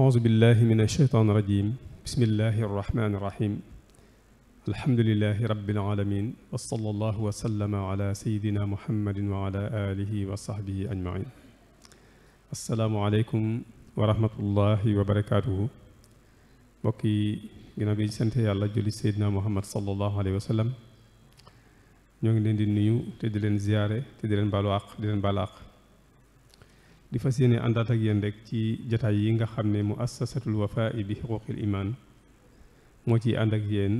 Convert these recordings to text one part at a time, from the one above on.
أعوذ بالله من الشيطان الرجيم بسم الله الرحمن الرحيم الحمد لله رب العالمين وصلى الله وسلم على سيدنا محمد وعلى آله وصحبه أجمعين السلام عليكم ورحمة الله وبركاته بقي جنابي سنت يالله جل سيدنا محمد صلى الله عليه وسلم ñoo ngi leen di nuyu te di leen ziyaare te di leen baalu àq di leen baal àq di fas yéene àndaat ak yéen rek ci jataay yi nga xam ne muassasatul wafaa bi xuquqil iman moo ciy ànd ak yéen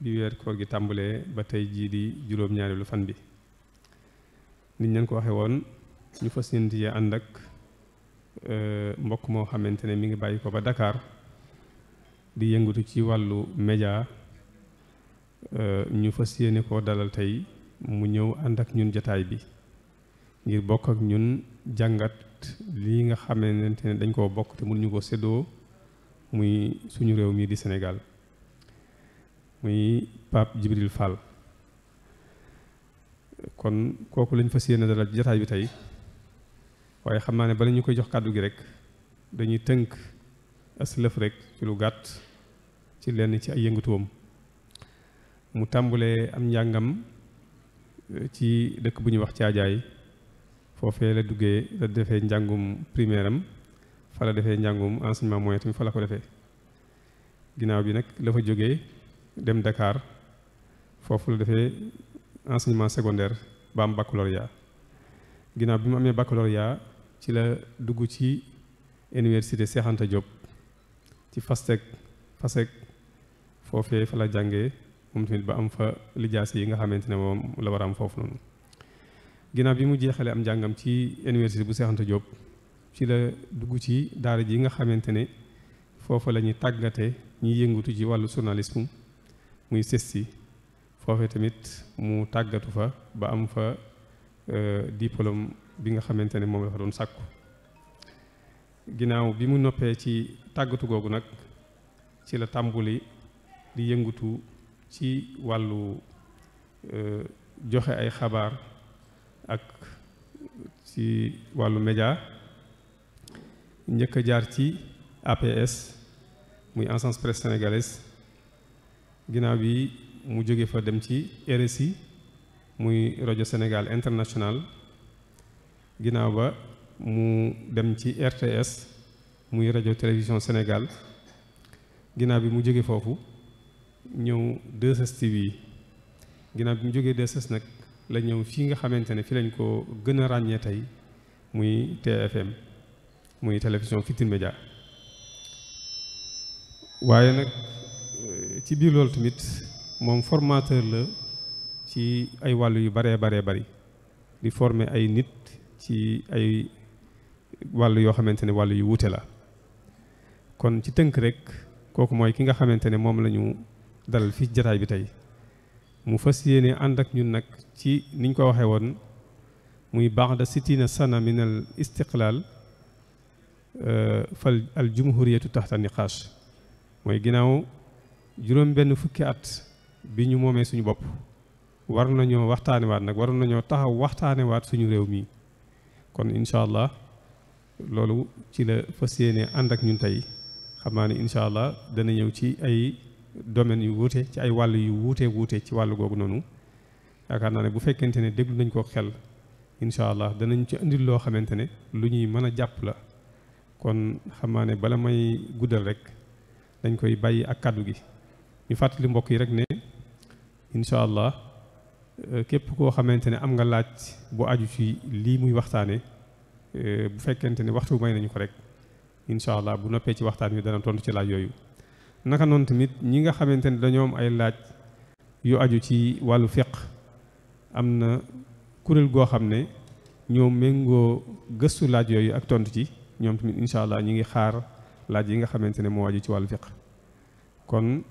bi weer koor gi tàmbalee ba tey jii di juróom-ñaareelu fan bi niñ leen ko waxee woon ñu fas yéene ci ànd ak mbokk moo xamante ne mi ngi bàyyi ko ba Dakar di yëngatu ci wàllu média ñu fas yéene koo dalal tey mu ñëw ànd ak ñun jataay bi ngir bokk ak ñun jàngat lii nga xamante ne dañ koo bokk te mënuñu ko séddoo muy suñu réew mii di Sénégal muy Pape Djibril Fall kon kooku lañ fas yéene dalal jataay bi tey waaye xam naa ne bala ñu koy jox kàddu gi rek dañuy tënk aslëf rek ci lu gàtt ci lenn ci ay yëngatuwam mu tàmbulee am njàngam ci dëkk bu ñuy wax Caajaay foofee la duggee la defee njàngum primaire am fa la defee njàngum enseignement moyen tamit fa la ko defee ginnaaw bi nag la fa jógee dem Dakar foofu la defee enseignement secondaire ba am baccalauréat ginnaaw bi mu amee baccalauréat ci la dugg ci université Cheikh Anta Diop ci FASTEC foofee fa la jàngee moom tamit ba am fa lijaasa yi nga xamante ne moom la war a am foofu noonu ginnaaw bi mu jeexalee am njàngam ci université bu Cheikh Anta Diop ci la dugg ci daara ji nga xamante ne foofa la ñuy tàggate ñiy yëngatu ci wàllu journalisme muy CESTI foofee tamit mu tàggatu fa ba am fa diplôme bi nga xamante ne moom la fa doon sàkku ginnaaw bi mu noppee ci tàggatu googu nag ci la tàmbuli di yëngatu ci wàllu joxe ay xabaar ak ci wàllu média njëkk a jaar ci APS muy Agence Presse Sénégalaise ginnaaw bi mu jóge fa dem ci RSI muy rajo Sénégal International ginnaaw ba mu dem ci RTS muy rajo télévision Sénégal ginnaaw bi mu jóge foofu ñëw 2STV ginnaaw bi mu jógee 2S nag la ñëw fii nga xamante ne fi lañ ko gën a ràññee tey muy TFM muy télévision Futurs Médias waaye nag ci biir loolu tamit moom formateur la ci ay wàllu yu baree bari di former ay nit ci ay wàllu yoo xamante ne wàllu yu wuute la kon ci tënk rek kooku mooy ki nga xamante ne moom la ñu dalal fii jataay bi tey mu fas yéene ànd ak ñun nag ci niñ ko waxee woon muy ba'da sittina sana min al istiqlal fal al jumhuriyatu taxta niqash mooy ginnaaw juróom benn fukki at bi ñu moomee suñu bopp war nañoo waxtaanewaat nag war nañoo taxaw waxtaanewaat suñu réew mi kon incha allah loolu ci la fas yéene ànd ak ñun tey xam naa ne incha allah dana ñëw ci ay domaines yu wuute ci ay wàll yu wuute ci wàllu googu noonu yaakaar naa ne bu fekkente ne déglu nañ ko xel incha allah danañ ci indil loo xamante ne lu ñuy mën a jàpp la kon xam naa ne bala may guddal rek dañ koy bàyyi ak kàddu gi ñu fàttali mbokk yi rek ne incha allah képp koo xamante ne am nga laaj bu aju ci lii muy waxtaane bu fekkente ne waxtu may nañu ko rek incha allah bu noppee ci waxtaan wi dana tontu ci laaj yooyu naka noonu tamit ñi nga xamante ne dañoo am ay laaj yu aju ci wàllu fiqh am na kuréel goo xam ne ñoo méngoo gëstu laaj yooyu ak tontu ci ñoom tamit incha allah ñi ngi xaar laaj yi nga xamante ne moo aju ci wàllu fiqh kon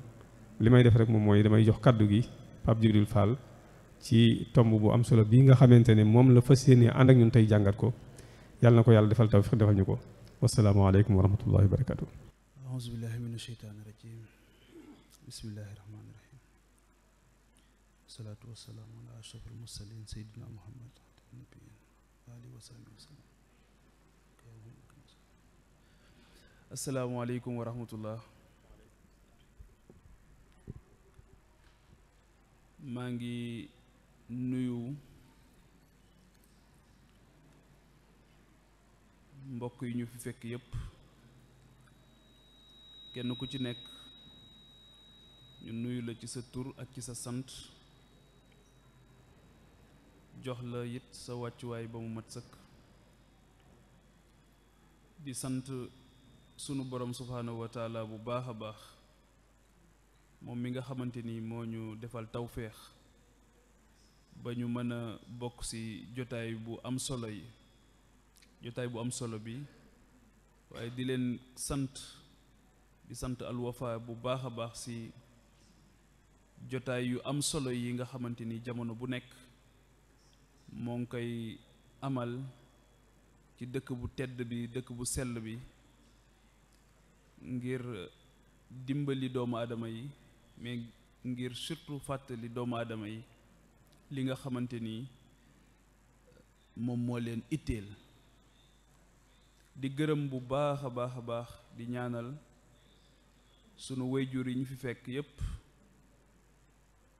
li may def rek moom mooy damay jox kaddu gi Pape Djibril Fall ci tomb bu am solo bii nga xamante ne moom la fas yéene ànd ak ñun tey jàngat ko yàlla na ko yàlla defal tawfiq defal ñu ko wasalaamaaleykum wa rahmatullahi wa barakatu auzu billahi min asheytaani rajim bismillahi rahmaani rahim wasalaatu wasalaamu ala ashrafil mursalin sayyidina muhammad nabiyin wa alihi wa sahbihi wa sallam asalaamaaleykum wa rahmatullah maa ngi nuyu mbokk yi ñu fi fekk yépp kenn ku ci nekk ñu nuyu la ci sa tur ak ci sa sant jox la it sa wàccuwaay ba mu mat sëkk di sant sunu borom subhaanahu wa taala bu baax a baax moom mi nga xamante ni moo ñu defal tawféex ba ñu mën a bokk ci jotaay bu am solo yi jotaay bu am solo bi waaye di leen sant Al Wafa bu baax a baax ci jotaay yu am solo yi nga xamante ni jamono bu nekk moo ngi koy amal ci dëkk bu tedd bi dëkk bu sell bi ngir dimbali doomu aadama yi mais ngir surtout fàttali doomu aadama yi li nga xamante ni moom moo leen itteel di gërëm bu baax a baax a baax di ñaanal sunu wayjur yi ñu fi fekk yépp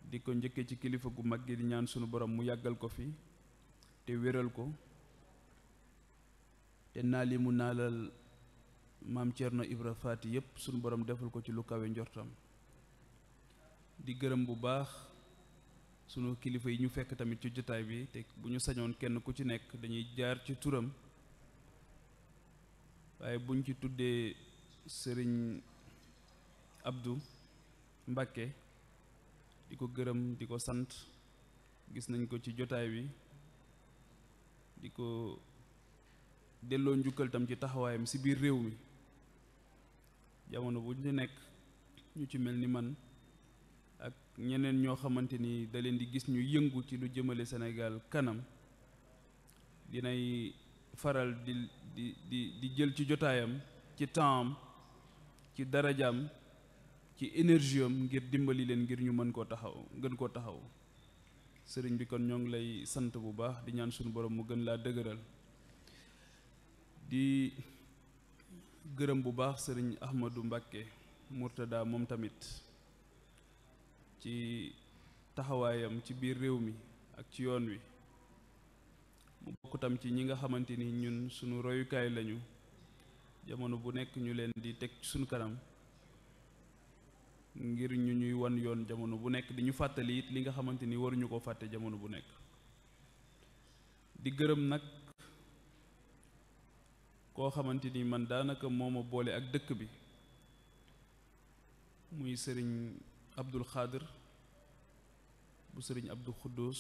di ko njëkkee ci kilifa gu mag gi di ñaan sunu borom mu yàggal ko fi te wéral ko te naa li mu naalal maam Thierno Ibra Faati yépp sunu borom defal ko ci lu kawe njortam di gërëm bu baax sunu kilifa yi ñu fekk tamit ci jotaay bi te bu ñu sañoon kenn ku ci nekk dañuy jaar ci turam waaye buñ ci tuddee sëriñ Abdou Mbakke di ko gërëm di ko sant gis nañ ko ci jotaay bi di ko delloo njukkal tam ci taxawaayam ci biir réew mi jamono bu ñu nekk ñu ci mel ni man ak ñeneen ñoo xamante ni da leen di gis ñu yëngu ci lu jëmale Sénégal kanam dinay faral di jël ci jotaayam ci temps ci darajaam ci énergie am ngir dimbali leen ngir ñu mën koo taxaw sëriñ bi kon ñoo ngi lay sant bu baax di ñaan suñu borom mu gën laa dëgëral di gërëm bu baax sëriñ Ahmadou Mbakke Murtada moom tamit ci taxawaayam ci biir réew mi ak ci yoon wi mu bokk tam ci ñi nga xamante ni ñun sunu royukaay lañu jamono bu nekk ñu leen di teg sunu kanam ngir ñu ñuy wan yoon jamono bu nekk di ñu fàttali it li nga xamante ni waruñu koo fàtte jamono bu nekk di gërëm nag koo xamante ni man daanaka moo ma boole ak dëkk bi muy sëriñ Abdul Xaadir bu sëriñ Abdou Xuddus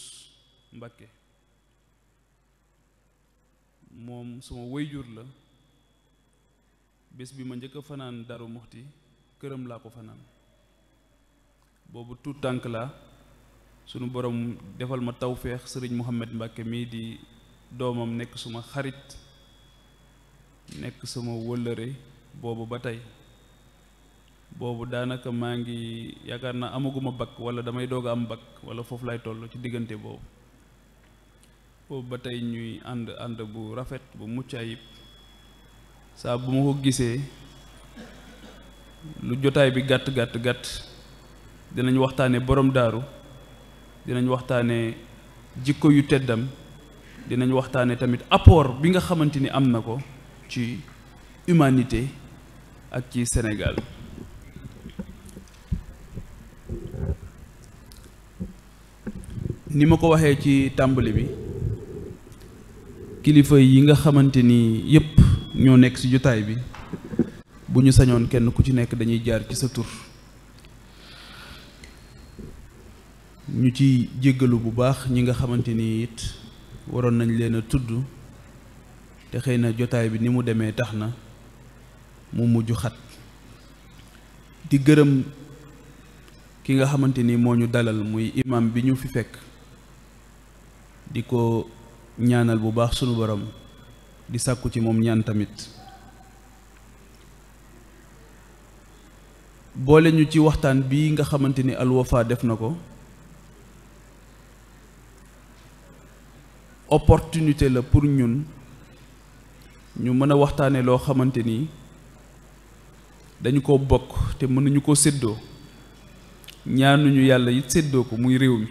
Mbakke moom suma wayjur la bés bi ma njëkk a fanaan Daaru Muxti këram laa ko fanaan boobu tuut tànk laa sunu borom defal ma tawféex sëriñ Mouhamed Mbakke mii di doomam nekk suma xarit nekk sama wëllëre boobu ba tey boobu daanaka maa ngi yaakaar naa amaguma bac wala damay doog a am bac wala foofu lay toll ci diggante boobu ba tey ñuy ànd bu rafet bu mucc ayib saa bu ma ko gisee lu jotaay bi gàtt dinañ waxtaane borom daaru dinañ waxtaane jikko yu teddam dinañ waxtaane tamit apport bi nga xamante ni am na ko ci humanité ak ci Sénégal ni ma ko waxee ci tàmbali bi kilifa yi nga xamante ni yépp ñoo nekk ci jotaay bi bu ñu sañoon kenn ku ci nekk dañuy jaar ci sa tur ñu ci jéggalu bu baax ñi nga xamante ni it waroon nañ leen a tudd te xëy na jotaay bi ni mu demee tax na mu mujj xat di gërëm ki nga xamante ni moo ñu dalal muy imam bi ñu fi fekk di ko ñaanal bu baax sunu borom di sàkku ci moom ñaan tamit boole ñu ci waxtaan bi nga xamante ni Al Wafa def na ko opportunité la pour ñun ñu mën a waxtaane loo xamante ni dañu ko bokk te mënuñu ko séddoo ñaanuñu yàlla it séddoo ko muy réew mi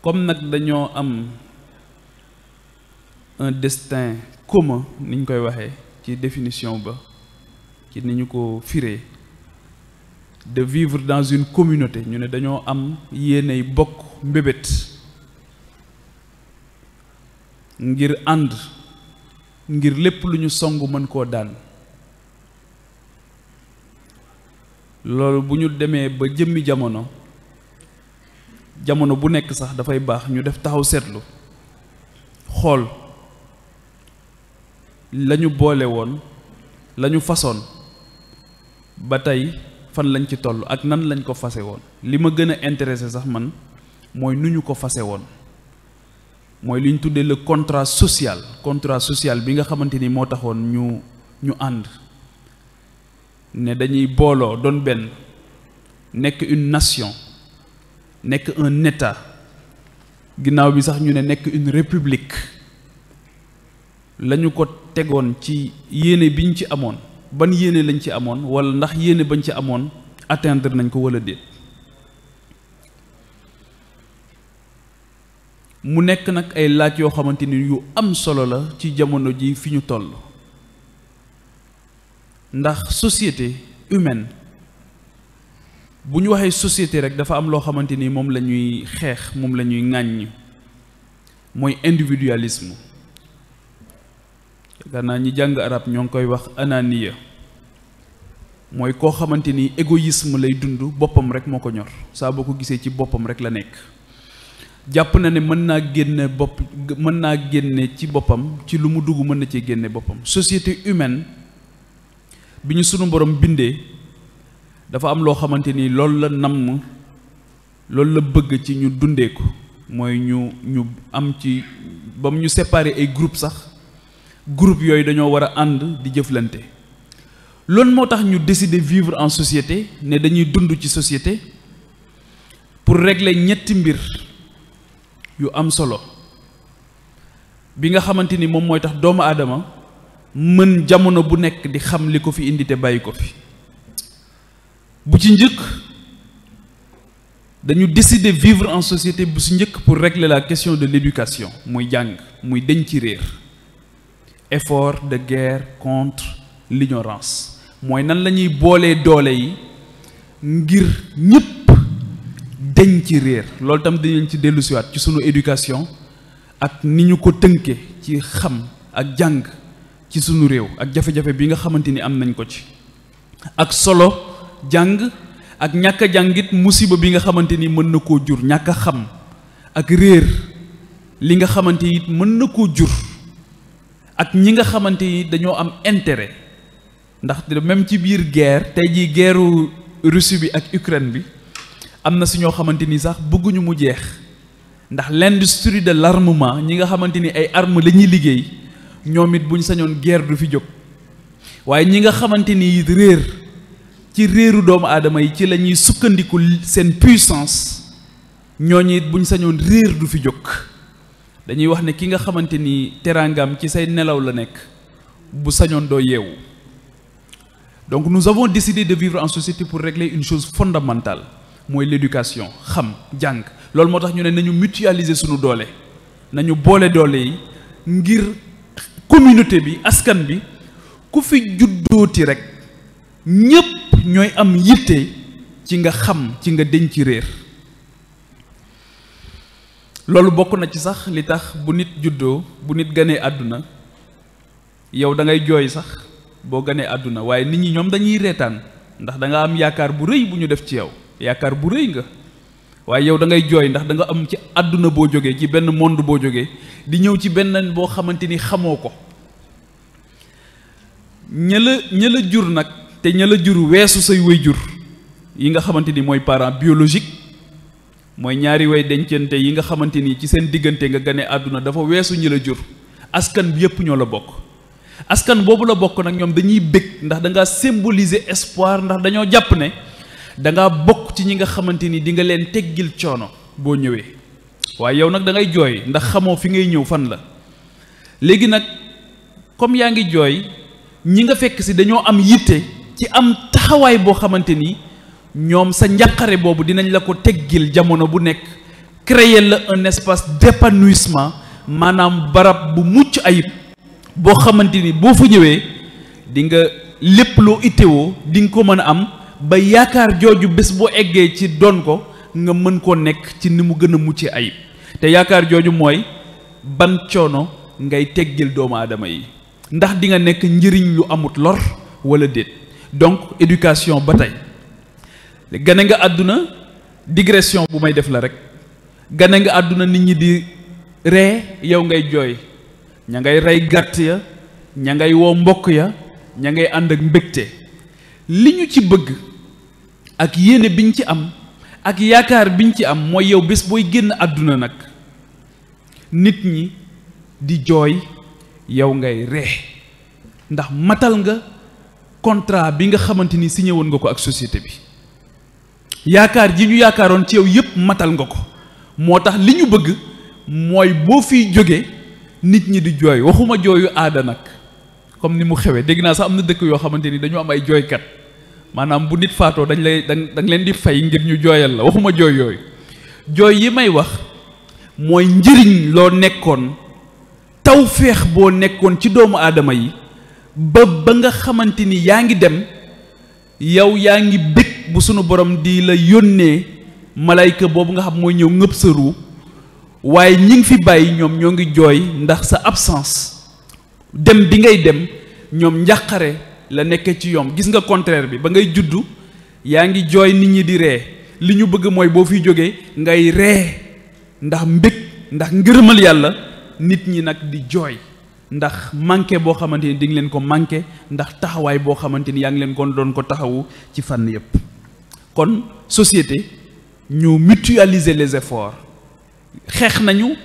comme nag dañoo am un destin commun niñ koy waxee ci définition ba ci ni ñu ko firee de vivre dans une communauté ñu ne dañoo am yéenay bokk mbébét ngir ànd ngir lépp lu ñu song mën koo daan loolu bu ñu demee ba jëmmi jamono bu nekk sax dafay baax ñu def taxaw seetlu xool lañu boole woon lañu façon ba tey fan lañ ci toll ak nan lañ ko fase woon li ma gën a intéressé sax man mooy nu ñu ko fase woon mooy li ñu tuddee le contrat social bi nga xamante ni moo taxoon ñu ànd ne dañuy booloo doon benn nekk une nation nekk un état ginnaaw bi sax ñu ne nekk une république lañu ko tegoon ci yéene biñ ci amoon ban yéene lañ ci amoon wala ndax yéene bañ ci amoon atteindre nañ ko wala déet mu nekk nag ay laaj yoo xamante ni yu am solo la ci jamono ji fi ñu toll ndax société humaine bu ñu waxee société rek dafa am loo xamante ni moom la ñuy xeex moom la ñuy ŋàññ mooy individualisme yaakaar naa ñi jàng arab ñoo ngi koy wax ananiya mooy koo xamante ni égoïsme lay dund boppam rek moo ko ñor saa boo ko gisee ci boppam rek la nekk jàpp na ne mën naa génne ci boppam ci lu mu dugg mën na cee génne boppam société humaine bi ñu sunu borom bindee dafa am loo xamante ni loolu la namm loolu la bëgg ci ñu dundee ko mooy ñu am ci ba mu ñu séparer ay groupe sax groupe yooyu dañoo war a ànd di jëflante loolu moo tax ñu décider vivre en société ne dañuy dund ci société pour régler ñetti mbir yu am solo bi nga xamante ni moom mooy tax doomu aadama mën jamono bu nekk di xam li ko fi indi te bàyyi ko fi bu ci njëkk dañu décider vivre en société bu ci njëkk pour régler la question de l'éducation muy jàng muy deñ ci réer effort de guerre contre l'ignorance mooy nan la ñuy boolee doole yi ngir ñëpp deñ ci réer loolu tam dañu ci dellu siwaat ci sunu éducation ak ni ñu ko tënke ci xam ak jàng ci sunu réew ak jafe-jafe bi nga xamante ni am nañ ko ci ak solo jàng ak ñàkk a jàngit musiba bi nga xamante ni mën na koo jur ñàkk a xam ak réer li nga xamante it mën na koo jur ak ñi nga xamante ni dañoo am intérêt ndax même ci biir guerre tey jii guerru Russie bi ak Ukraine bi am na si ñoo xamante ni sax bëgguñu mu jeex ndax l'industrie de l'armement ñi nga xamante ni ay armes la ñuy liggéey ñoom it buñ sañoon guerre du fi jóg waaye ñi nga xamante ni réer ci réeru doomu aadama yi ci la ñuy sukkandiku seen puissance ñooñu it buñ sañoon réer du fi jóg dañuy wax ne ki nga xamante ni teraangam ci say nelaw la nekk bu sañoon doo yeewu donc nous avons décidé de vivre en société pour régler une chose fondamentale mooy l'éducation xam jàng loolu moo tax ñu ne nañu mutualiser sunu doole nañu boole doole yi ngir communauté bi askan bi ku fi juddooti rek ñépp ñooy am yitte ci nga xam ci nga denc réer loolu bokk na ci sax li tax bu nit juddoo bu nit ganee àdduna yow da ngay jooy sax boo ganee àdduna waaye nit ñi ñoom dañuy reetaan ndax da nga am yaakaar bu rëy bu ñu def ci yow yaakaar bu rëy nga waaye yow da ngay jooy ndax da nga am ci àdduna boo jógee ci benn monde boo jógee di ñëw ci benn boo xamante ni xamoo ko ña la jur nag te ña la jur weesu say way jur yi nga xamante ni mooy parent biologique mooy ñaari way dencante yi nga xamante ni ci seen diggante nga gane àdduna dafa weesu ñi la jur askan bi yépp ñoo la bokk askan boobu la bokk nag ñoom dañuy bég ndax da ngaa symboliser espoir ndax dañoo jàpp ne da ngaa bokk ci ñi nga xamante ni di nga leen teggil coono boo ñëwee waaye yow nag da ngay jooy ndax xamoo fi ngay ñëw fan la léegi nag comme yaa ngi jooy ñi nga fekk si dañoo am yitte ci am taxawaay boo xamante ni ñoom sa njàqare boobu dinañ la ko teggil jamono bu nekk créer la un espace d'épanouissement maanaam barab bu mucc ayib boo xamante ni boo fa ñëwee di nga lépp loo ittewoo di nga ko mën a am ba yaakaar jooju bés boo eggee ci doon ko nga mën koo nekk ci ni mu gën a mucc ayib te yaakaar jooju mooy ban coono ngay teggil doomu aadama yi ndax di nga nekk njëriñ lu amut lor wala déet donc éducation ba tey gane nga àdduna digression bu may def la rek gane nga àdduna nit ñi di ree yow ngay jooy ña ngay rey gàtt ya ña ngay woo mbokk ya ña ngay ànd ak mbégte li ñu ci bëgg ak yéene biñ ci am ak yaakaar biñ ci am mooy yow bés booy génn àdduna nag nit ñi di jooy yow ngay ree ndax matal nga contrat bi nga xamante ni signé woon nga ko ak société bi yaakaar ji ñu yaakaaroon ci yow yépp matal nga ko moo tax li ñu bëgg mooy boo fiy jóge nit ñi di jooy waxuma jooyu aada nag comme ni mu xewee dégg naa sax am na dëkk yoo xamante ni dañu am ay jooykat maanaam bu nit faatoo dañ leen di fay ngir ñu jooyal la waxuma jooy yooyu jooy yi may wax mooy njëriñ loo nekkoon tawféex boo nekkoon ci doomu aadama yi ba nga xamante ni yaa ngi dem yow yaa ngi bég bu sunu borom di la yónnee malayka boobu nga xam mooy ñëw ngëb sa ruu waaye ñi ngi fi bàyyi ñoom ñoo ngi jooy ndax sa absence dem bi ngay dem ñoom njàqare la nekkee ci yoom gis nga contraire bi ba ngay juddu yaa ngi jooy nit ñi di ree li ñu bëgg mooy boo fiy jógee ngay ree ndax mbég ndax ngërëmal yàlla nit ñi nag di jooy ndax manqué boo xamante ni di nga leen ko manqué ndax taxawaay boo xamante ni yaa ngi leen kon doon ko taxawu ci fànn yépp kon société ñu mutualiser les efforts xeex nañu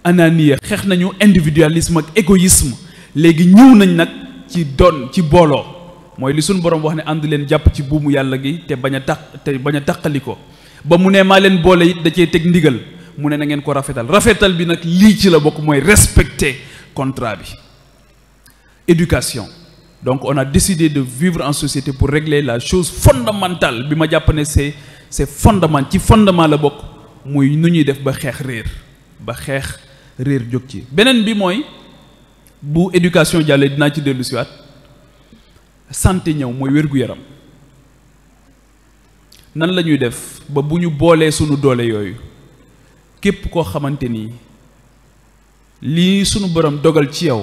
anania xeex nañu individualisme ak égoïsme léegi ñëw nañ nag ci doon ci booloo mooy li suñu borom wax ne ànd leen jàpp ci buumu yàlla gi te bañ a tàqali ko ba mu ne maa leen boole it da cee teg ndigal mu ne na ngeen ko rafetal bi nag lii ci la bokk mooy respecter contrat bi éducation donc on a décidé de vivre en société pour régler la chose fondamentale bi ma jàpp ne c'est fondamental ci fondement la bokk muy nu ñuy def ba xeex réer jóg ci beneen bi mooy bu éducation jàllee dinaa ci dellu siwaat santé ñëw mooy wér-gu-yaram nan la ñuy def ba bu ñu boolee sunu doole yooyu képp koo xamante ni lii sunu borom dogal ci yow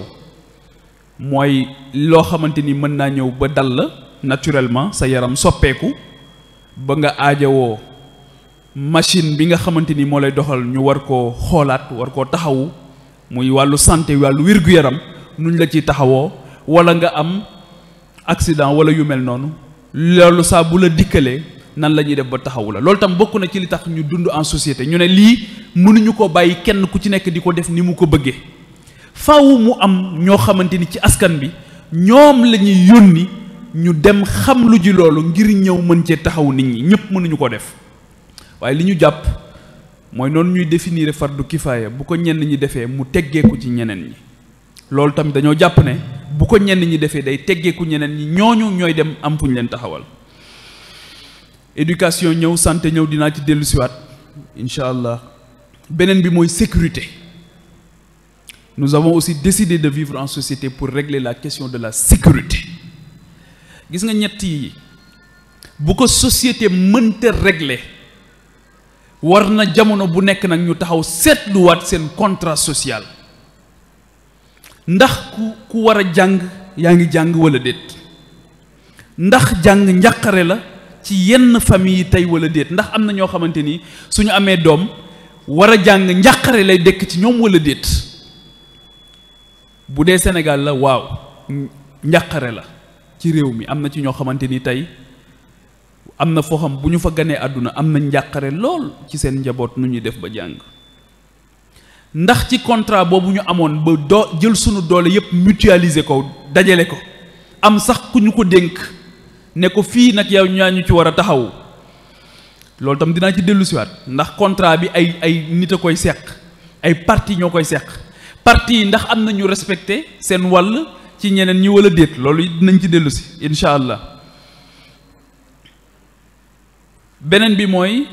mooy loo xamante ni mën naa ñëw ba dal la naturellement sa yaram soppeeku ba nga aajowoo machine bi nga xamante ni moo lay doxal ñu war koo xoolaat war koo taxawu muy wàllu santé wàllu wér-gu-yaram nuñ la ci taxawoo wala nga am accident wala yu mel noonu loolu saa bu la dikkalee nan la ñuy def ba taxawu la loolu tam bokk na ci li tax ñu dund en société ñu ne lii mënuñu ko bàyyi kenn ku ci nekk di ko def ni mu ko bëggee faaw mu am ñoo xamante ni ci askan bi ñoom la ñuy yónni ñu dem xam lu ji loolu ngir ñëw mën cee taxaw nit ñi ñëpp mënuñu ko def waaye li ñu jàpp mooy noonu ñuy définir fardu kifaaya bu ko ñenn ñi defee mu teggeeku ci ñeneen ñi loolu tamit dañoo jàpp ne bu ko ñenn ñi defee day teggeeku ñeneen ñi ñooñu ñooy dem am fu ñu leen taxawal éducation ñëw santé ñëw dinaa ci dellu siwaat incha allah beneen bi mooy sécurité nous avons aussi décidé de vivre en société pour régler la question de la sécurité gis nga ñett yi bu ko société mënta régler war na jamono bu nekk nag ñu taxaw seetluwaat seen contrat social ndax ku war a jàng yaa ngi jàng wala déet ndax jàng njàqare la ci yenn famille yi tey wala déet ndax am na ñoo xamante ni suñu amee doom war a jàng njàqare lay dekk ci ñoom wala déet bu dee Sénégal la waaw njàqare la ci réew mi am na ci ñoo xamante ni tey am na foo xam bu ñu fa ganee àdduna am na njàqare lool ci seen njaboot nu ñuy def ba jàng ndax ci contrat boobu ñu amoon ba jël sunu doole yépp mutualiser ko dajale ko am sax ku ñu ko dénk ne ko fii nag yow ñaa ñu ci war a taxaw loolu tam dinaa ci dellu siwaat ndax contrat bi ay nit a koy seq ay parti ñoo koy seq parti yi ndax am na ñu respecté seen wàll ci ñeneen ñi wala déet loolu dinañ ci dellu si incha allah beneen bi mooy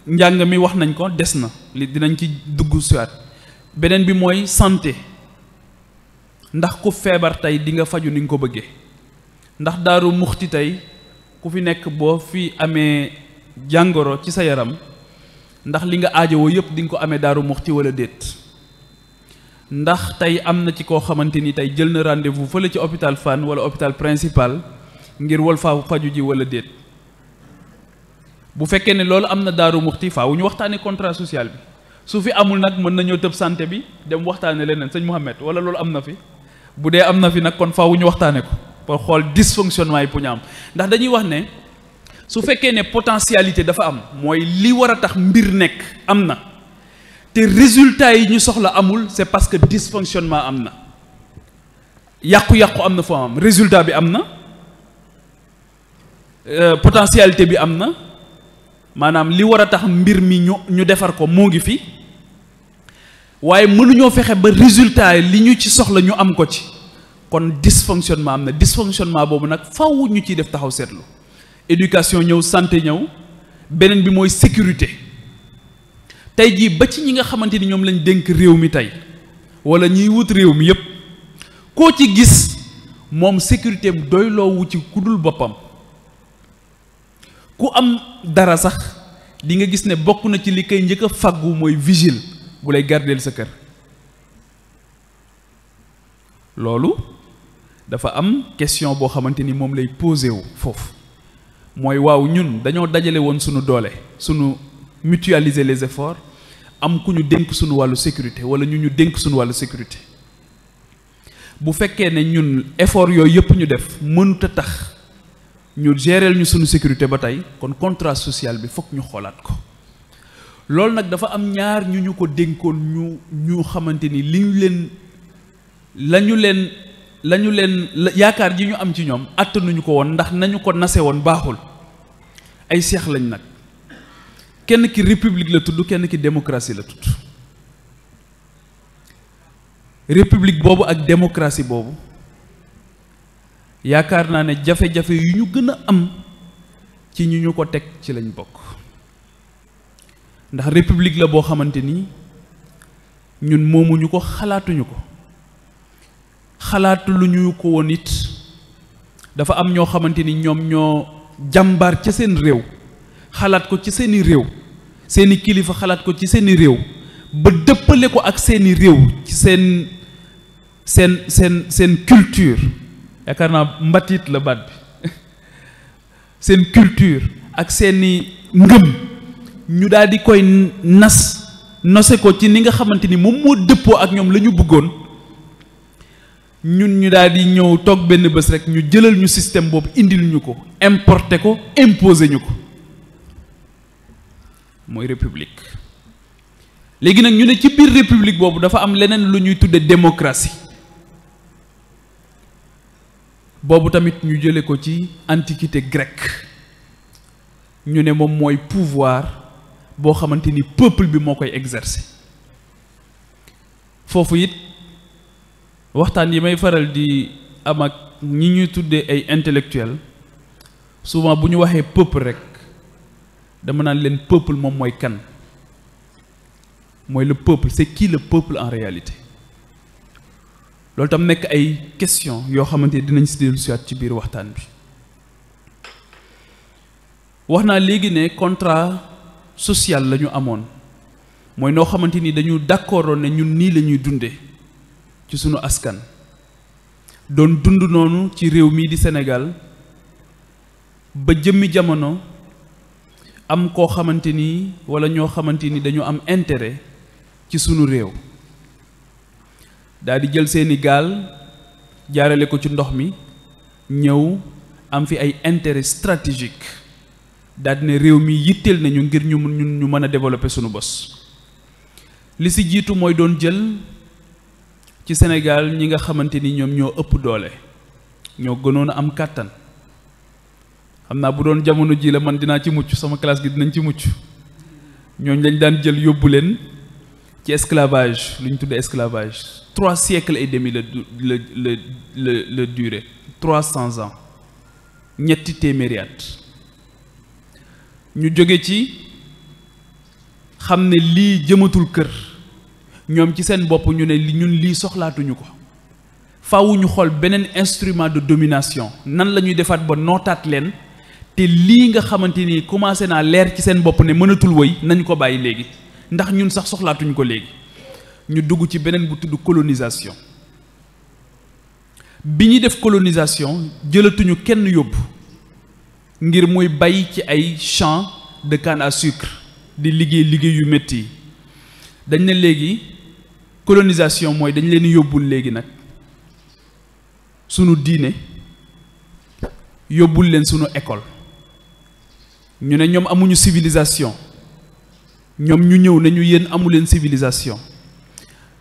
njàng mi wax nañ ko des na li dinañ ci dugg siwaat beneen bi mooy santé ndax ku feebar tey di nga faju ni nga ko bëggee ndax Daaru Muxti tey ku fi nekk boo fi amee jàngoro ci sa yaram ndax li nga aajowoo yépp di nga ko amee Daaru Muxti wala déet ndax tey am na ci koo xamante ni tey jël na rendez-vous fële ci hôpital Fann wala hôpital principal ngir wal faa faju ji wala déet bu fekkee ne loolu am na Daaru Muxti faaw ñu waxtaanee contrat social bi su fi amul nag mën nañoo tëb santé bi dem waxtaane leneen sëñ Mouhamed wala loolu am na fi bu dee am na fi nag kon faaw ñu waxtaane ko pour xool dysfonctionnement yi pour ñu am ndax dañuy wax ne su fekkee ne potentialité dafa am mooy li war a tax mbir nekk am na te résultat yi ñu soxla amul c'est parce que dysfonctionnement am na yàqu-yàqu am na foo am résultat bi am na potentialité bi am na maanaam li war a tax mbir mi ñu defar ko moo ngi fi waaye mënuñoo fexe ba résultat li ñu ci soxla ñu am ko ci kon dysfonctionnement am na dysfonctionnement boobu nag faw ñu ciy def taxaw seetlu éducation ñëw santé ñëw beneen bi mooy sécurité tey jii ba ci ñi nga xamante ni ñoom lañ dénk réew mi tey wala ñiy wut réew mi yépp koo ci gis moom sécurité am doyloowu ci ku dul boppam ku am dara sax di nga gis ne bokk na ci li koy njëkk a faggu mooy vigile bu lay gardeel sa kër loolu dafa am question boo xamante ni moom lay posé wu foofu mooy waaw ñun dañoo dajale woon sunu doole sunu mutualiser les efforts am ku ñu dénk sunu wàllu sécurité wala ñu dénk sunu wàllu sécurité bu fekkee ne ñun effort yooyu yëpp ñu def mënut a tax ñu géreel ñu sunu sécurité ba tey kon contrat social bi fokk ñu xoolaat ko loolu nag dafa am ñaar ñu ko dénkoon ñu xamante ni lañu leen yaakaar ji ñu am ci ñoom attanuñu ko woon ndax nañu ko nase woon baaxul ay seex lañ nag kenn ki république la tudd kenn ki démocratie la tudd république boobu ak démocratie boobu yaakaar naa ne jafe-jafe yu ñu gën a am ci ñu ko teg ci lañ bokk ndax république la boo xamante ni ñun moomuñu ko xalaatuñu ko xalaatu lu ñu ko woon it dafa am ñoo xamante ni ñoom ñoo jàmbaar ca seen réew xalaat ko ci seeni réew seeni kilifa xalaat ko ci seeni réew ba dëppale ko ak seeni réew ci seen culture yaakaar naa mbatit la baat bi seen culture ak seeni ngëm ñu daal di koy nose ko ci ni nga xamante ni moom moo dëppoo ak ñoom la ñu bëggoon ñun ñu daal di ñëw toog benn bés rek ñu jëlal ñu système boobu indil ñu ko importer ko imposer ñu ko mooy république léegi nag ñu ne ci biir république boobu dafa am leneen lu ñuy tudde démocratie boobu tamit ñu jële ko ci antiquité grecque ñu ne moom mooy pouvoir boo xamante ni peuple bi moo koy exercer foofu it waxtaan yi may faral di am ak ñi ñuy tuddee ay intellectuel souvent bu ñu waxee peuple rek dama naan leen peuple moom mooy kan mooy le peuple c'est qui le peuple en réalité loolu tam nekk ay question yoo xamante ni dinañ si dellu siwaat ci biir waxtaan bi wax naa léegi ne contrat social la ñu amoon mooy noo xamante ni dañu d'accordoon ne ñun nii la ñuy dundee ci sunu askan doon dund noonu ci réew mii di Sénégal ba jëmmi jamono am koo xamante ni walla ñoo xamante ni dañu am intérêt ci sunu réew daal di jël seeni gaal jaarale ko ci ndox mi ñëw am fi ay intérêt stratégique daal ne réew mi yitteel nañu ngir ñu mën a développer sunu bos. li si jiitu mooy doon jël ci Sénégal ñi nga xamante ni ñoom ñoo ëpp doole ñoo gënoon a am kàttan xam naa bu doon jamono ji la man dinaa ci mucc sama classe gi dinañ ci mucc ñooñ lañ daan jël yóbbu leen ci esclavage lu ñu tuddee esclavage 3 siècles et demi la durée 300 ans ñetti téeméeri at ñu jóge ci xam ne lii jëmatul kër ñoom ci seen bopp ñu ne ñun lii soxlaatuñu ko faaw ñu xool beneen instrument de domination nan la ñuy defaat ba nootaat leen te lii nga xamante ni commencé naa leer ci seen bopp ne mënatul woy nañ ko bàyyi léegi ndax ñun sax soxlaatuñu ko léegi ñu dugg ci beneen bu tudd colonisation bi ñuy def colonisation jëlatuñu kenn yóbbu ngir muy bay ci ay champs de canne à sucre di liggéey yu métti yi dañ ne léegi colonisation mooy dañ leen yóbbul léegi nag sunu diine yóbbul leen sunu école ñu ne ñoom amuñu civilisation ñoom ñu ñëw ne ñu yéen amu leen civilisation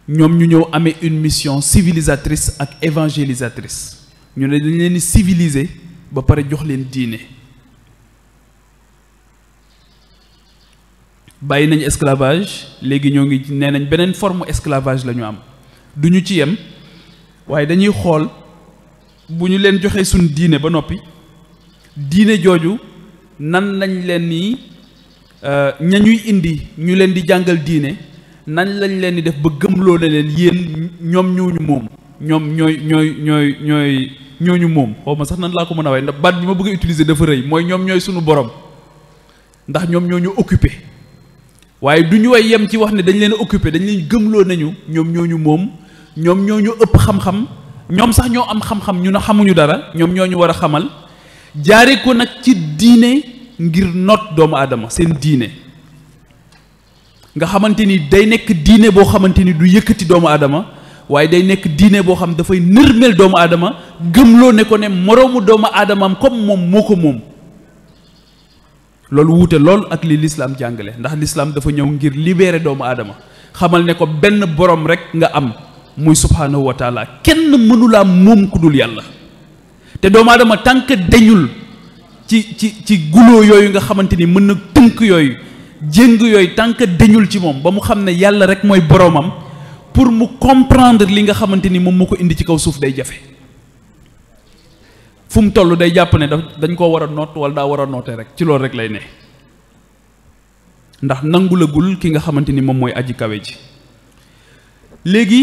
ñoom ñu ñëw amee une mission civilisatrice ak évangélisatrice ñu ne dañ leen di civiliser ba pare jox leen diine bàyyi nañ esclavage léegi ñoo ngi nee nañ beneen forme esclavage la ñu am du ñu ci yem waaye dañuy xool bu ñu leen joxee suñ diine ba noppi diine jooju nan lañ leen ni ña ñuy indi ñu leen di jàngal diine nan lañ leen di def ba gëmloo na leen yéen ñoom ñooñu moom ñoom ñooñu moom xaw ma sax nan laa ko mën a waaye ndax baat bi ma bëgg a utiliser dafa rëy mooy ñoom ñooy sunu borom ndax ñoom ñoo ñu occupé waaye du ñu way yem ci wax ne dañ leen occupé dañ leen gëmloo nañu ñoom ñooñu moom ñoom ñooñu ëpp xam-xam ñoom sax ñoo am xam-xam ñu ne xamuñu dara ñoom ñoo ñu war a xamal jaare ko nag ci diine ngir noot doomu aadama seen diine nga xamante ni day nekk diine boo xamante ni du yëkkati doomu aadama waaye day nekk diine boo xam dafay nërmeel doomu aadama gëmloo ne ko ne moroomu doomu aadamaam comme moom moo ko moom loolu wuute lool ak li lislaam jàngale ndax lislaam dafa ñëw ngir libérer doomu aadama xamal ne ko benn borom rek nga am muy subhaanahu wa taala kenn mënulaa moom ku dul yàlla te doomu aadama tànk deñul ci guloo yooyu nga xamante ni mën na tënk yooyu jéng yooyu tànk deñul ci moom ba mu xam ne yàlla rek mooy boromam pour mu comprendre li nga xamante ni moom moo ko indi ci kaw suuf day jafe fu mu toll day jàpp ne dañ koo war a noot wala daa war a nootee rek ci loolu rek lay ne ndax nangulagul ki nga xamante ni moom mooy aji kawe ji léegi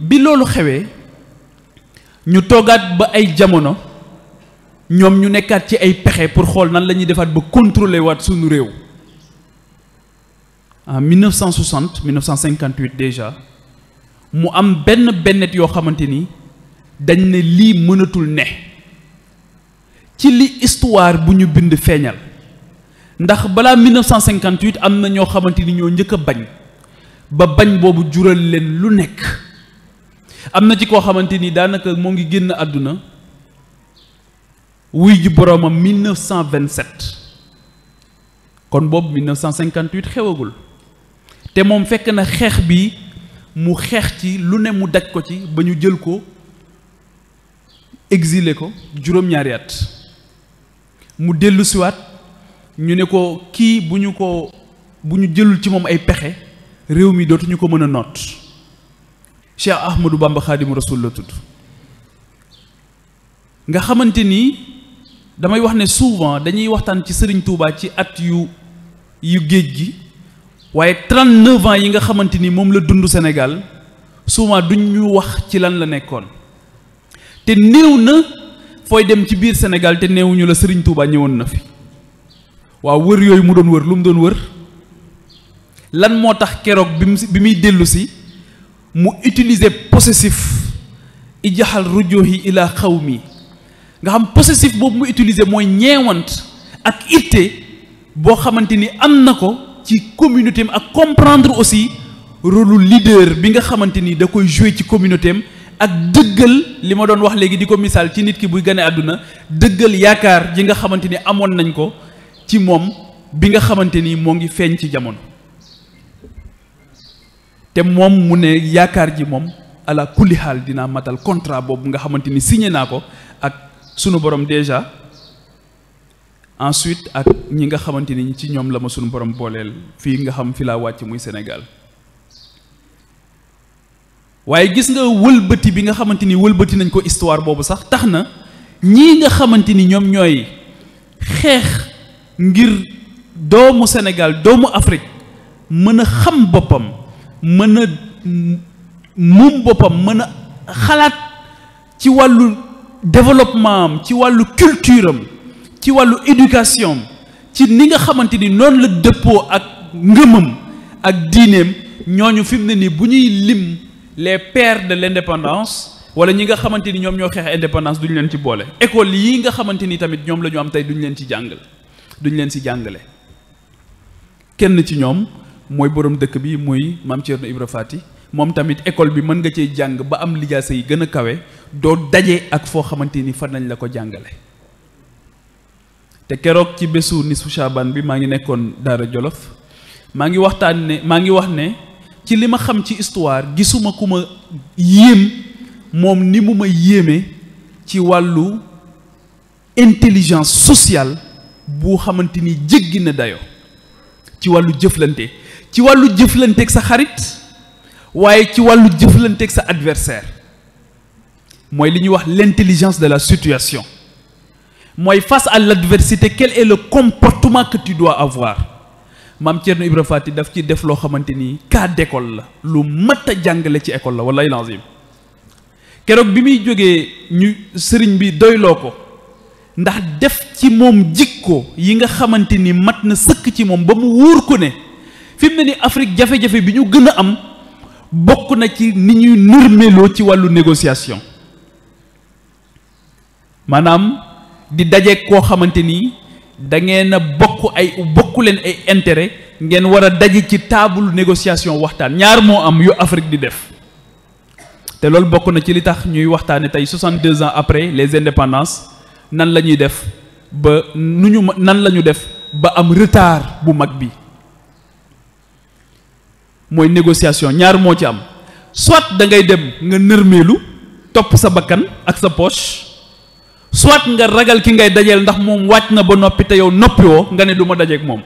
bi loolu xewee ñu toogaat ba ay jamono ñoom ñu nekkaat ci ay pexe pour xool nan la ñuy defaat ba contrôler waat suñu réew en 1960 1958 déjà mu am bennet yoo xamante ni dañ ne lii mënatul ne ci li histoire bu ñu bind feeñal ndax balaa 1958 am na ñoo xamante ni ñoo njëkk a bañ ba bañ boobu jural leen lu nekk am na ci koo xamante ni daanaka moo ngi génn àdduna wuy ji boroomam 1927 kon boobu 1958 xewagul te moom fekk na xeex bi mu xeex ci lu ne mu daj ko ci ba ñu jël ko exilé ko juróom-ñaari at mu dellu siwaat ñu ne ko kii bu ñu jëlul ci moom ay pexe réew mi dootuñu ko mën a noot Cheikh Ahmadou Bamba Xaadimu Rasuul la tudd nga xamante ni damay wax ne souvent dañuy waxtaan ci Sëriñ Tuubaa ci at yu géej gi waaye 39 ans yi nga xamante ni moom la dund Sénégal souvent duñ ñu wax ci lan la nekkoon te néew na fooy dem ci biir Sénégal te néewuñu la Sëriñ Tuubaa ñëwoon na fi waaw wër yooyu mu doon wër lu mu doon wër lan moo tax keroog bi muy dellu si mu utiliser possessif ijaxal rujuhi ila xawmi nga xam possessif boobu mu utiliser mooy ñeewant ak itte boo xamante ni am na ko ci communauté am ak comprendre aussi rôle leader bi nga xamante ni da koy jouer ci communauté am ak dëggal li ma doon wax léegi di ko misaal ci nit ki buy gane àdduna dëggal yaakaar ji nga xamante ni amoon nañ ko ci moom bi nga xamante ni moo ngi feeñ ci jamono te moom mu ne yaakaar ji moom ala kulli xaal dinaa matal contrat boobu nga xamante ni signé naa ko ak sunu borom déjà ensuite ak ñi nga xamante ni ci ñoom la ma sunu borom booleel fii nga xam fi laa wàcc muy Sénégal waaye gis nga wëlbati bi nga xamante ni wëlbati nañ ko histoire boobu sax tax na ñii nga xamante ni ñoom ñooy xeex ngir doomu Sénégal doomu Afrique mën a xam boppam mën a moom boppam mën a xalaat ci wàllu développement am ci wàllu culture am ci wàllu éducation ci ni nga xamante ni noonu la dëppoo ak ngëmam ak diineem ñooñu fi mu ne nii bu ñuy lim les pères de l'indépendance wala ñi nga xamante ni ñoom ñoo xeex indépendance duñu leen ci boole école yi nga xamante ni tamit ñoom la ñu am tey duñu leen ci jàngal duñu leen ci jàngale kenn ci ñoom mooy borom dëkk bi muy Mame Thierno Ibra Fati moom tamit école bi mën nga cee jàng ba am lijaasa yi gën a kawe doo daje ak foo xamante ni fan nañ la ko jàngale te keroog ci bésu nisfu Chaban bi maa ngi nekkoon Daara Jolof maa ngi wax ne ci li ma xam ci histoire gisuma ku ma yéem moom ni mu ma yéeme ci wàllu intelligence sociale bu xamante ni jéggi na dayo ci wàllu jëflanteeg sa xarit waaye ci wàllu jëflanteeg sa adversaire mooy li ñuy wax l'intelligence de la situation mooy face à l'adversité quel est le comportement que tu dois avoir Mame Thierno Ibra Fati daf ci def loo xamante ni cas d'école la lu mat a jàngale ci école la wallahi lazim keroog bi muy jógee ñu sëriñ bi doyloo ko ndax def ci moom jikko yi nga xamante ni mat na sëkk ci moom ba mu wóor ko ne fi mu ne ni Afrique jafe-jafe bi ñu gën a am bokk na ci ni ñuy nërmeloo ci wàllu négociation maanaam di daje koo xamante ni da ngeen a bokk leen ay intérêt ngeen war a daje ci table négociation waxtaan ñaar moo am yu Afrique di def te loolu bokk na ci li tax ñuy waxtaane tey 62 ans après les indépendances nan la ñuy def ba nan la ñu def ba am retard bu mag bi mooy négociation ñaar moo ci am soit da ngay dem nga nërmeelu topp sa bakkan ak sa poche soit nga ragal ki ngay dajeel ndax moom wàcc na ba noppi te yow noppiwoo nga ne du ma dajeek moom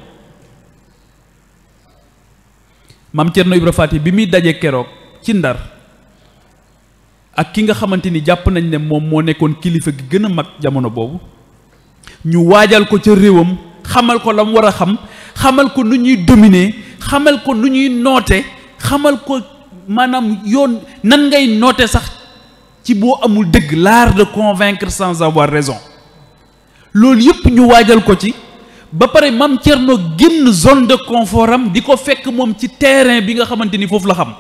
Mame Thierno Ibra Fati bi muy daje keroog ci Ndar ak ki nga xamante ni jàpp nañ ne moom moo nekkoon kilifa gi gën a mag jamono boobu ñu waajal ko ca réewam xamal ko la mu war a xam xamal ko nu ñuy dominer xamal ko nu ñuy noote xamal ko maanaam yoon nan ngay noote sax ci boo amul dëgg l'art de convaincre sans avoir raison loolu yëpp ñu waajal ko ci ba pare Mame Thierno génn zone de confort am di ko fekk moom ci terrain bi nga xamante ni foofu la xam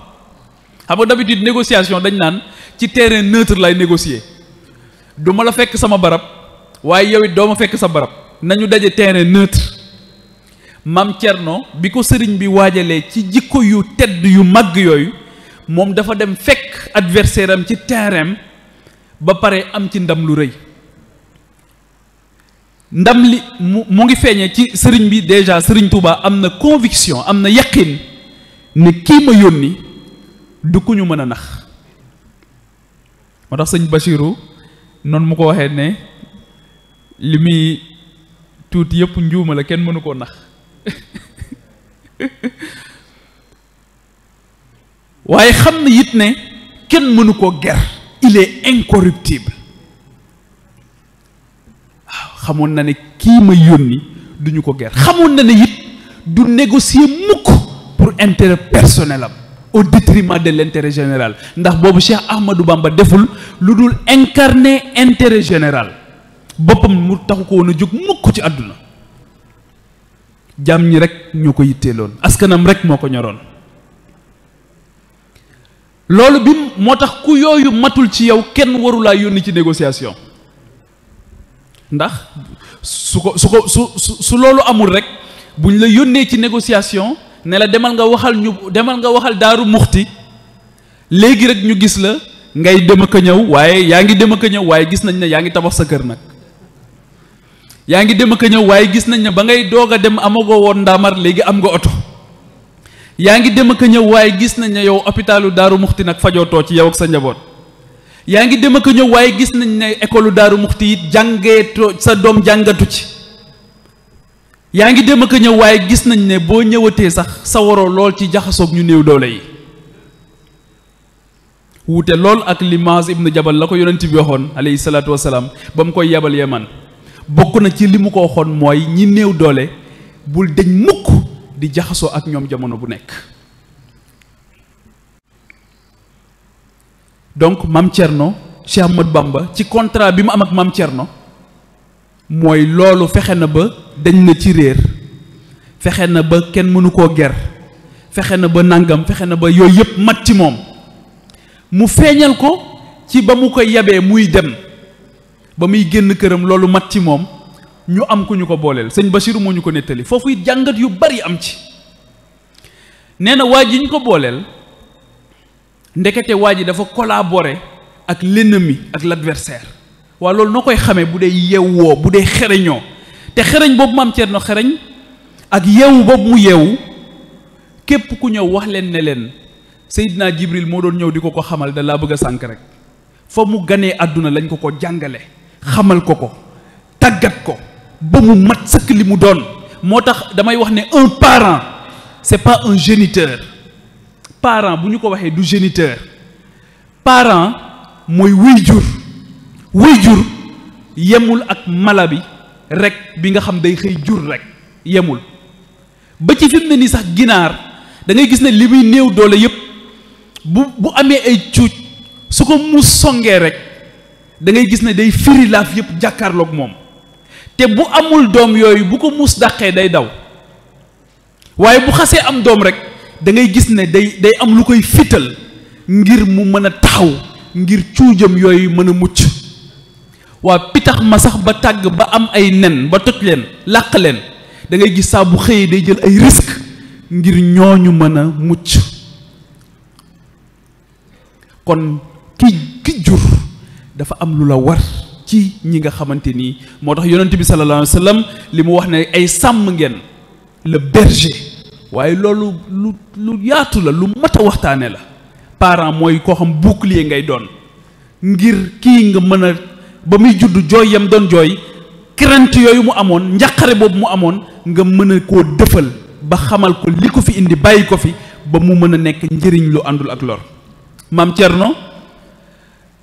nga d'habitude négociation dañ naan ci terrain neutre lay négocier du ma la fekk sama barab waaye yow it doo ma fekk sa barab nañu daje terrain neutre Mame Thierno bi ko sëriñ bi waajalee ci jikko yu tedd yu màgg yooyu moom dafa dem fekk adversaire am ci terrain ba pare am ci ndam lu rëy ndam li mu ngi feeñee ci sëriñ bi déjà sëriñ Touba am na conviction am na yaqin ne kii ma yónni du ku ñu mën a nax moo tax sëñ Bachirou noonu mu ko waxee ne li muy tuuti yëpp njuuma la kenn mënu koo nax waaye xam na it ne kenn mënu koo ger il est incorruptible waaw xamoon na ne kii ma yónni duñu ko ger xamoon na ne it du négocier mukk pour intérêt personnel am au détriment de l'intérêt général ndax boobu Cheikh Ahmadou Bamba deful lu dul incarner intérêt général boppam mu taxu ko woon a jóg mukk ci àdduna jàmm ñi rek ñoo ko yitteeloon askanam rek moo ko ñoroon loolu bi moo tax ku yooyu matul ci yow kenn warulaa yónni ci négociation ndax su loolu amul rek buñ la yónnee ci négociation ne la demal nga waxal Daaru Muxti léegi rek ñu gis la ngay dem ak a ñëw waaye yaa ngi dem ak a ñëw waaye gis nañ ne yaa ngi tabax sa kër nag yaa ngi dem ak a ñëw waaye gis nañ ne ba ngay doog a dem amagoo woon ndaamar léegi am nga oto yaa ngi dem ak a ñëw waaye gis nañ ne yow hôpitalu Daaru Muxti nag fajootoo ci yow ak sa njaboot yaa ngi dem ak a ñëw waaye gis nañ ne école Daaru Muxti it jàngeetoo sa doom jàngatu ci yaa ngi dem ak a ñëw waaye gis nañ ne boo ñëwatee sax sa waroo lool ci jaxasoog ñu néew doole yi wuute lool ak li Muaz ibnu Jabal la ko yonent bi waxoon alayhi salaatu wasalaam ba mu koy yebal Yaman bokk na ci li mu ko waxoon mooy ñi néew doole bul deñ mukk di jaxasoo ak ñoom jamono bu nekk. donc Maam Thierno Cheikh Ahmadou Bamba ci contrat bi mu am ak Maam Thierno mooy loolu fexe na ba dañ na ci réer fexe na ba kenn mënu koo ger fexe na ba nangam fexe na ba yooyu yëpp mat ci moom mu feeñal ko ci ba mu ko yabee muy dem ba muy génn këram loolu mat ci moom ñu am ku ñu ko booleel sëñ Bachir moo ñu ko nettali foofu it jàngat yu bari am ci nee na waa ji ñu ko booleel ndekete waa ji dafa collaborer ak l'ennemi ak l'adversaire waa loolu noo koy xamee bu dee yeewoo bu dee xereñoo te xereñ boobu Maam Thierno xereñ ak yeewu boobu mu yeewu képp ku ñëw wax leen ne leen Seydina Jibril moo doon ñëw di ko xamal da laa bëgg a sànk rek fa mu ganee àdduna lañ ko jàngale xamal ko tàggat ko ba mu mat sëkk li mu doon moo tax damay wax ne un parent c'est pas un géniteur parent bu ñu ko waxee du géniteur parent mooy waajur yemul ak mala bi rek bi nga xam day xëy jur rek yemul ba ci fi mu ne nii sax ginaar da ngay gis ne li muy néew doole yépp bu amee ay cuuc su ko muus songee rek da ngay gis ne day firi laaf yépp jàkkaarloog moom te bu amul doom yooyu bu ko muus dàqee day daw waaye bu xasee am doom rek da ngay gis ne day am lu koy fital ngir mu mën a taxaw ngir cuujam yooyu mën a mucc waa pitax ma sax ba tàgg ba am ay nen ba toj leen làq leen da ngay gis saa bu xëyee day jël ay risque ngir ñooñu mën a mucc kon ki jur dafa am lu la war ci ñi nga xamante nii moo tax yonent bi sallallahu alayhi wa sallam li mu wax ne ay sàmm ngeen le berger waaye loolu lu yaatu la lu mat a waxtaane la parent mooy koo xam bouclier ngay doon ngir kii nga mën a ba muy judd jooy yam doon jooy crainte yooyu mu amoon njàqare boobu mu amoon nga mën a koo dëfal ba xamal ko li ko fi indi bàyyi ko fi ba mu mën a nekk njëriñ lu àndul ak lor Maam Thierno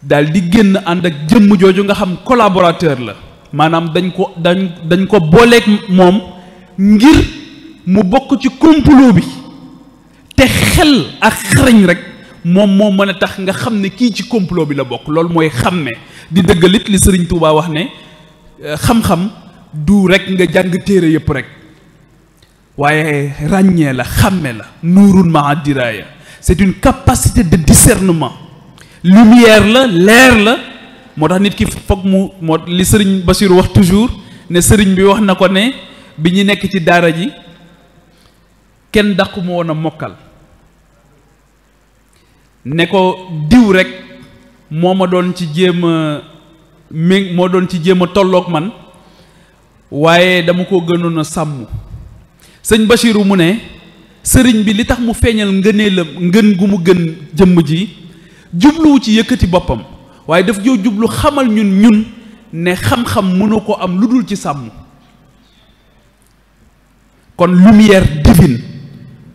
daal di génn ànd ak jëmm jooju nga xam collaborateur la maanaam dañ ko booleeg moom ngir mu bokk ci complot bi te xel ak xarañ rek moom moo mën a tax nga xam ne kii ci complot bi la bokk loolu mooy xàmme di dëggalit li Sëriñ Tuubaa wax ne xam-xam du rek nga jàng téere yëpp rek waaye ràññee la xàmme la nuurun maa diraaya c'est une capacité de discernement lumière la leer la moo tax nit ki foog moo li sëriñ Bachir wax toujours ne sëriñ bi wax na ko ne bi ñu nekk ci daara ji kenn dàqu ma woon a mokkal ne ko diw rek moo ma doon ci jéem a moo doon ci jéem a tolloog man waaye dama ko gënoon a sàmm sëñ Bachir mu ne sëriñ bi li tax mu feeñal ngëneelam ngën gu mu gën jëmm ji jubluwu ci yëkkati boppam waaye daf joo jublu xamal ñun ne xam-xam mënu ko am lu dul ci sàmm kon lumière divine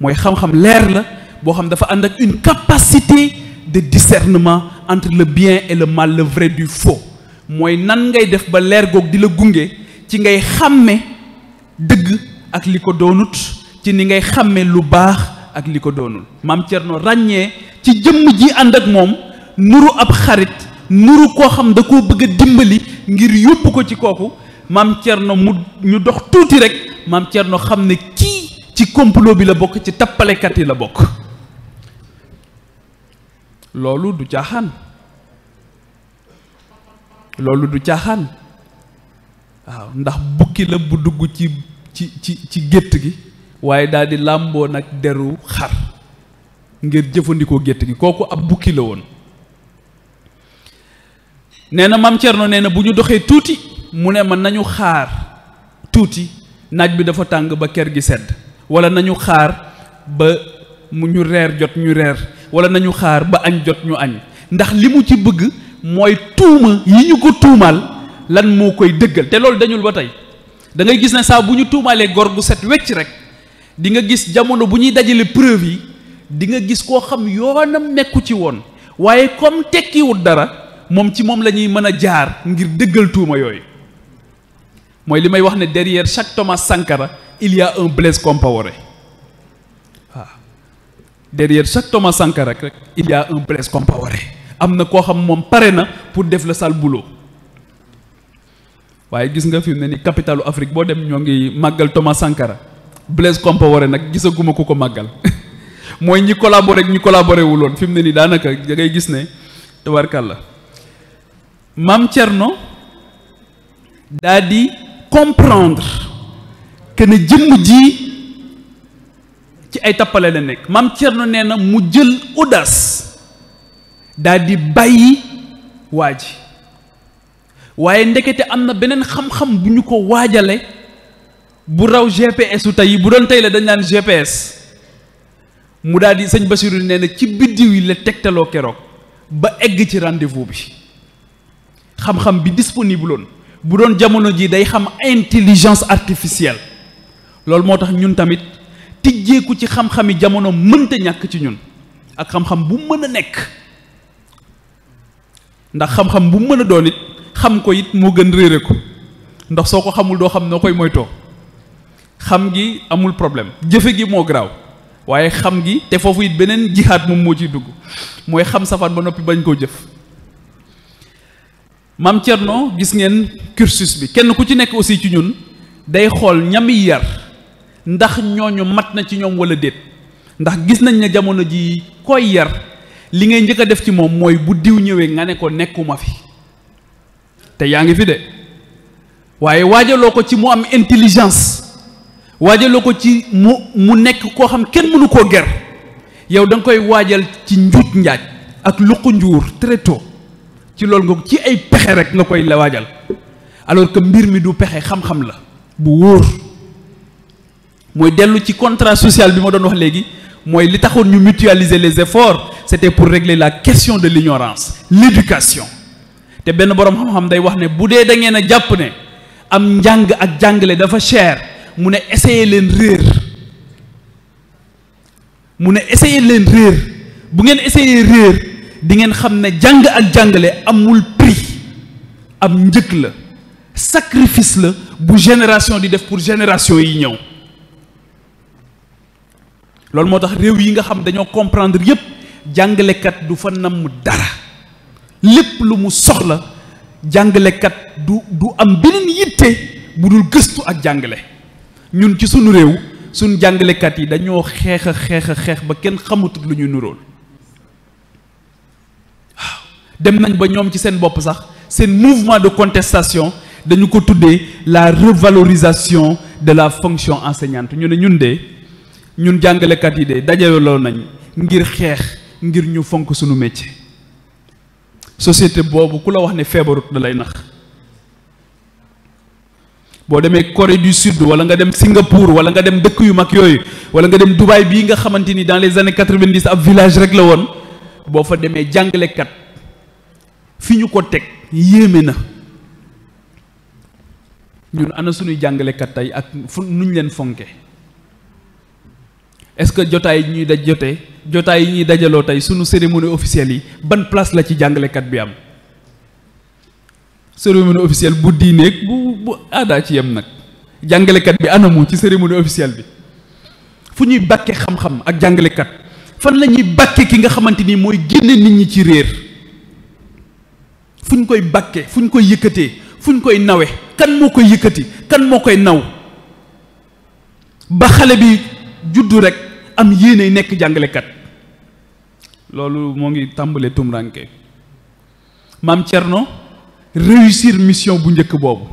mooy xam-xam leer la boo xam dafa ànd ak une capacité de discernement entre le bien et le mal, le vrai du faux mooy nan ngay def ba leer goog di la gunge ci ngay xàmme dëgg ak li ko doonut ci ni ngay xàmme lu baax ak li ko doonul Maam Thierno ràññee ci jëmm ji ànd ak moom nuru ab xarit nuru koo xam da koo bëgg a dimbali ngir yóbbu ko ci kooku Maam Thierno ñu dox tuuti rek Maam Thierno xam ne kii ci complot bi la bokk ci tappalekat yi la bokk loolu du caaxaan waaw ndax bukki la bu dugg ci gétt gi waaye daal di làmboo nag deru xar ngir jëfandikoo gétt gi kooku ab bukki la woon nee na Maam Thierno nee na bu ñu doxee tuuti mu ne ma nañu xaar tuuti naaj bi dafa tàng ba kër gi sedd, wala nañu xaar ba mu ñu reer jot ñu reer, wala nañu xaar ba añ jot ñu añ. ndax li mu ci bëgg mooy tuuma yi ñu ko tuumaal lan moo koy dëggal. te loolu dañul ba tey da ngay gis ne saa bu ñu tuumaalee gor gu set wecc rek di nga gis jamono bu ñuy dajale preuve yi di nga gis koo xam yoonam nekku ci woon, waaye comme tekkiwut dara moom ci moom la ñuy mën a jaar ngir dëggal tuuma yooyu. mooy li may wax ne derrière chaque Thomas Sankara il y a un Blaise Compaoré. waaw derrière chaque Thomas Sankara rek il y a un Blaise Compaoré. am na koo xam moom pare na pour def le sale boulot. waaye gis nga fi mu ne ni capitalu Afrique boo dem ñoo ngi màggal Thomas Sankara. Blaise Compaoré nag gisaguma ku ko màggal mooy ñi collaboré ak ñi collaboré wuloon fi mu ne nii daanaka da ngay gis ne tabarkàlla. Maam Thierno daa di comprendre que ne jëmm ji ci ay tappale la nekk. Maam Thierno nee na mu jël audace daa di bàyyi waa ji, waaye ndekete am na beneen xam-xam bu ñu ko waajale bu raw GPS u tey bu doon tey la dañ naan GPS. mu daal di sëñ Bassirou nee na ci biddiw yi la tegtaloo keroog ba egg ci rendez-vous bi. xam-xam bi disponible woon bu doon jamono ji day xam intelligence artificielle. loolu moo tax ñun tamit tijjeeku ci xam-xami jamono mënta ñàkk ci ñun ak xam-xam bu mën a nekk. ndax xam-xam bu mën a doon it xam ko it moo gën réere ko, ndax soo ko xamul doo xam noo koy moytoo. xam gi amul problème, jëfe gi moo garaaw, waaye xam gi te foofu it beneen jihaat moom moo ciy dugg, mooy xam safaan ba noppi bañ koo jëf. Maam Thierno gis ngeen cursus bi, kenn ku ci nekk aussi ci ñun day xool ñami yar ndax ñooñu mat na ci ñoom wala déet. ndax gis nañ ne jamono ji koy yar li ngay njëkk a def ci moom mooy bu diw ñëwee nga ne ko nekkuma fi, te yaa ngi fi de, waaye waajaloo ko ci mu am intelligence, waajaloo ko ci mu nekk koo xam kenn mënu koo ger. yow da nga koy waajal ci njuuj njaaj ak luqu njuur très tôt. ci loolu nga ci ay pexe rek nga koy la waajal, alors que mbir mi du pexe, xam-xam la bu wóor. mooy dellu ci contrat social bi ma doon wax léegi, mooy li taxoon ñu mutualiser les efforts, c'était pour régler la question de l'ignorance, l'éducation. te benn boroom xam-xam day wax ne bu dee da ngeen a jàpp ne am njàng ak jàngale dafa cher, mu ne essayer leen réer. mu ne essayer leen réer. bu ngeen essayer réer di ngeen xam ne jàng ak jàngale amul prix, am njëkk la, sacrifice la bu génération di def pour génération yi ñëw. loolu moo tax réew yi nga xam dañoo comprendre yépp jàngalekat du fa namm dara, lépp lu mu soxla jàngalekat du am beneen yitte bu dul gëstu ak jàngale. ñun ci sunu réew sunu jàngalekat yi dañoo xeex a xeex ba kenn xamatut lu ñu nuróol. waaw dem nañ ba ñoom ci seen bopp sax seen mouvement de contestation dañu ko tuddee la revalorisation de la fonction enseignante. ñu ne ñun jàngalekat yi de dajaloo nañ ngir xeex ngir ñu fonk sunu métier. société boobu ku la wax ne feebarut da lay nax. boo demee Corée du Sud wala nga dem Singapour wala nga dem dëkk yu mag yooyu wala nga dem Dubaï bii nga xamante ni dans les années 90 ab village rek la woon, boo fa demee jàngalekat fi ñu ko teg yéeme na. ñun ana suñuy jàngalekat tey ak fu nuñ leen fonke. est-ce que jotaay yi ñuy dajaloo tey sunu cérémonie officielle yi ban place la ci jàngalekat bi am. cérémonie officielle bu diineeg bu aadaa ci yem nag, jàngalekat bi anamu ci cérémonie officielle bi. fu ñuy bàkke xam-xam ak jàngalekat, fan la ñuy bàkke ki nga xamante ni mooy génne nit ñi ci réer. fu ñu koy bàkke, fu ñu koy yëkkatee, fu ñu koy nawe, kan moo koy yëkkati, kan moo koy naw ba xale bi juddu rek am yéene nekk jàngalekat. loolu moo ngi tàmbalee tumranke. Maam Thierno réussir mission bu njëkk boobu,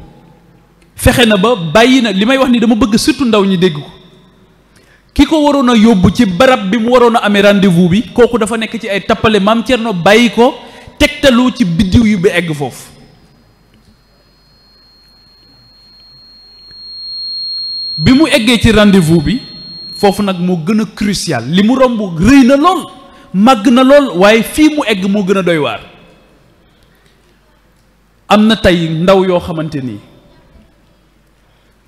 fexe na ba bàyyi na li may wax ni dama bëgg surtout ndaw ñi dégg ko. ki ko waroon a yóbbu ci barab bi mu waroon a amee rendez-vous bi, kooku dafa nekk ci ay tappale. Maam Thierno bàyyi ko tegtalu ci biddiw yu bi egg foofu. bi mu eggee ci rendez-vous bi foofu nag moo gën a crucial li mu romb rëy na lool màgg na lool waaye fii mu egg moo gën a doy waar. am na tey ndaw yoo xamante ni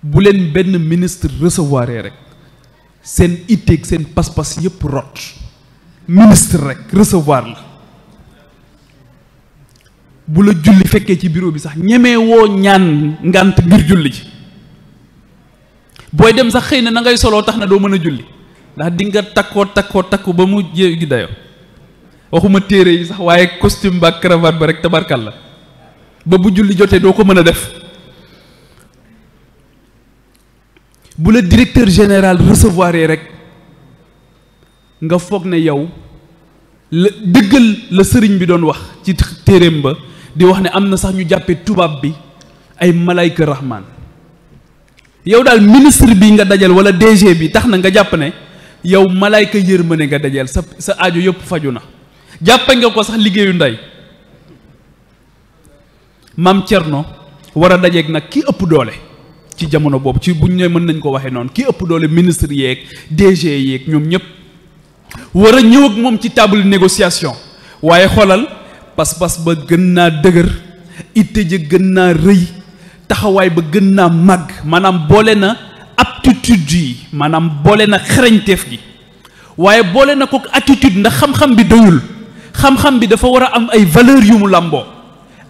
bu leen benn ministre recevoir rek seen itteeg seen pas-pas yépp rot. ministre rek recevoir la bu la julli fekkee ci bureau bi sax ñemee woo ñaan ngànt ngir julli ji booy dem sax xëy na na ngay soloo tax na doo mën a julli ndax di nga takku ba mu jéggi dayo waxuma téere yi sax waaye costume ba cravate ba rek tabarkal la ba bu julli jotee doo ko mën a def. bu la directeur général recevoir rek nga foog ne yow la dëggal la sëriñ bi doon wax ci téeréem ba di wax ne am na sax ñu jàppee tubaab bi ay malayka rahman yow daal ministre bi nga dajal wala DG bi tax na nga jàpp ne yow malayka yërmande nga dajal sa aajo yëpp faju na jàppe nga ko sax liggéeyu ndey maam Cerno war a dajeeg nag ki ëpp doole ci jamono boobu ci buñ ne mën nañ ko waxee noonu ki ëpp doole ministre yeeg DG yeeg ñoom ñëpp war a ñëw ak moom ci table négociation waaye xoolal pas-pas ba gën naa dëgër itte ja gën naa rëy taxawaay ba gën naa màgg maanaam boole na aptitude yi maanaam boole na xarañteef gi waaye boole na ko attitude ndax xam-xam bi doyul xam-xam bi dafa war a am ay valeurs yu mu làmboo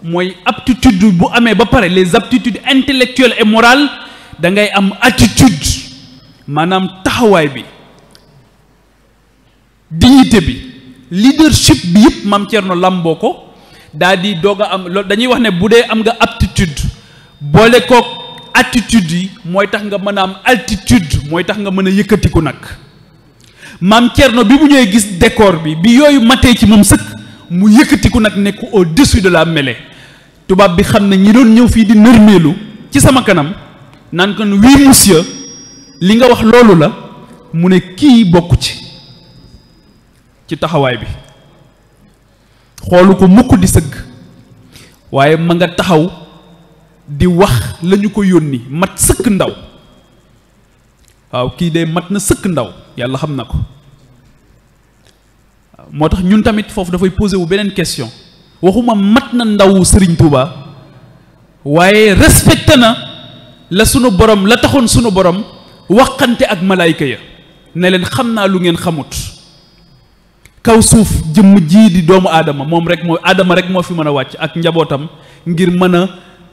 mooy aptitude bu amee ba pare les aptitudes intellectuelles et morales da ngay am attitude maanaam taxawaay bi dignité bi leadership bi yëpp maam Thierno làmboo ko daal di doog a am loolu dañuy wax ne bu dee am nga aptitude boole kook attitude yi mooy tax nga mën a am altitude mooy tax nga mën a yëkkatiku nag maam Thierno bi mu ñëwee gis décor bi yooyu matee ci moom sëkk mu yëkkatiku nag nekk au-dessus de la mêlée tubaab bi xam ne ñi doon ñëw fii di nërmeelu ci sama kanam naan ko oui monsieur li nga wax loolu la mu ne kii bokk ci taxawaay bi xoolu ko mukk di sëgg waaye ma nga taxaw di wax lañu ko yónni mat sëkk ndaw waaw kii de mat na sëkk ndaw yàlla xam na ko moo tax ñun tamit foofu dafay posé wu beneen question waxuma mat na ndaw Serigne Touba waaye respecté na la sunu borom la taxoon sunu borom waxante ak malaayka ya ne leen xam naa lu ngeen xamut kaw suuf jëmm jii di doomu aadama moom rek moo aadama rek moo fi mën a wàcc ak njabootam ngir mën a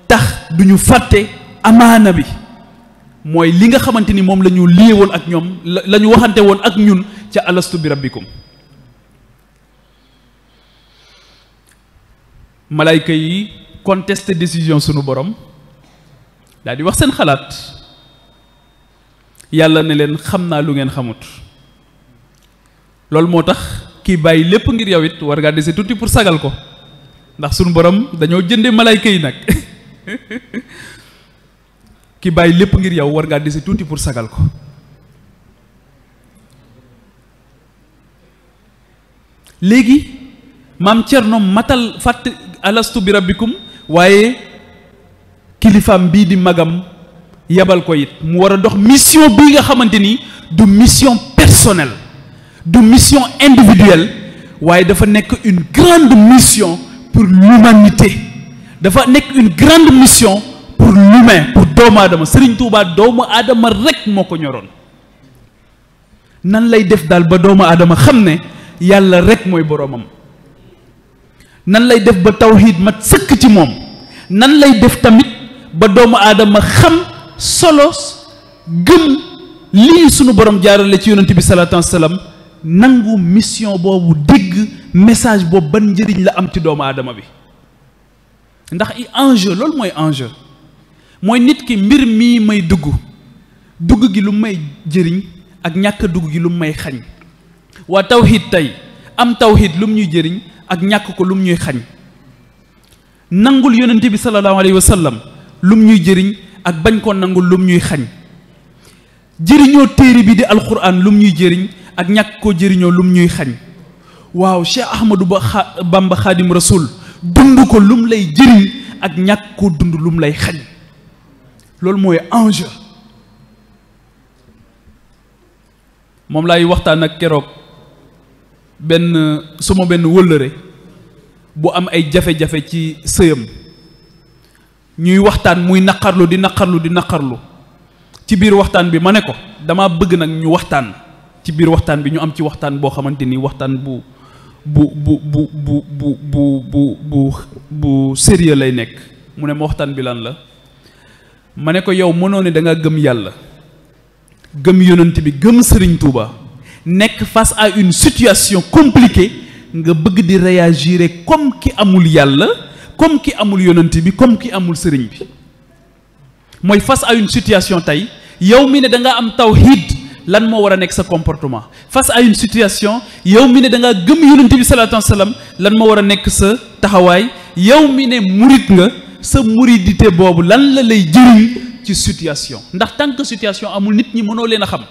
tax du ñu fàtte amaana bi mooy li nga xamante ni moom la ñu lié woon ak ñoom la ñu waxante woon ak ñun ca alastu bi rabbikum malayka yi contesté décision sunu borom daal di wax seen xalaat yàlla ne leen xam naa lu ngeen xamut loolu moo tax kii bàyyi lépp ngir yow it war ngaa dese tuuti pour sagal ko ndax sunu borom dañoo jënde malayka yi nag ki bàyyi lépp ngir yow war ngaa dese tuuti pour sagal ko léegi maam Cerno matal fàtt alastu bi rabbikum waaye kilifaam bii di magam yabal ko it mu war a dox mission bii nga xamante ni du mission personnelle du mission individuelle waaye dafa nekk une grande mission pour l'humanité dafa nekk une grande mission pour l'humain pour doomu aadama Serigne Touba doomu aadama rek moo ko ñoroon nan lay def daal ba doomu aadama xam ne yàlla rek mooy boroomam nan lay def ba tawxiid mat sëkk ci moom nan lay def tamit ba doomu aadama xam solo gëm lii sunu borom jaarale ci yonent bi salaatu wa salaam nangu mission boobu dégg message boobu ban njëriñ la am ci doomu aadama bi ndax i enjeu loolu mooy enjeu mooy nit ki mbir mii may dugg gi lu may jëriñ ak ñàkk dugg gi lu may xañ waa tawxiid tey am tawxiid lu mu ñuy jëriñ ak ñàkk ko lu mu ñuy xañ nangul yonent bi sallallahu alayhi wa sallam lu mu ñuy jëriñ ak bañ koo nangul lu mu ñuy xañ jëriñoo téere bi di alquran lu mu ñuy jëriñ ak ñàkk koo jëriñoo lu mu ñuy xañ waaw Cheikh Ahmadou Bamba Xaadim Rasul dund ko lu mu lay jëriñ ak ñàkk koo dund lu mu lay xañ loolu mooy enjeu moom laay waxtaan ak keroog suma benn wëllëre bu am ay jafe-jafe ci sëyam ñuy waxtaan muy naqarlu di naqarlu ci biir waxtaan bi ma ne ko dama bëgg nag ñu waxtaan ci biir waxtaan bi ñu am ci waxtaan boo xamante ni waxtaan bu sérieux lay nekk. mu ne ma waxtaan bi lan la ma ne ko yow mënoo ne da nga gëm yàlla gëm yonent bi gëm Serigne Touba nekk face à une situation compliquée nga bëgg di réagir comme ki amul yàlla comme ki amul yonent bi comme ki amul Serigne bi mooy face à une situation tey yow mi ne da nga am tawhid lan moo war a nekk sa comportement face à une situation yow mi ne da nga gëm yonent bi sallallahu alayhi wa sallam lan moo war a nekk sa taxawaay yow mi ne murit nga sa muridité boobu lan la lay jëriñ ci situation ndax tant que situation amul nit ñi mënoo leen a xam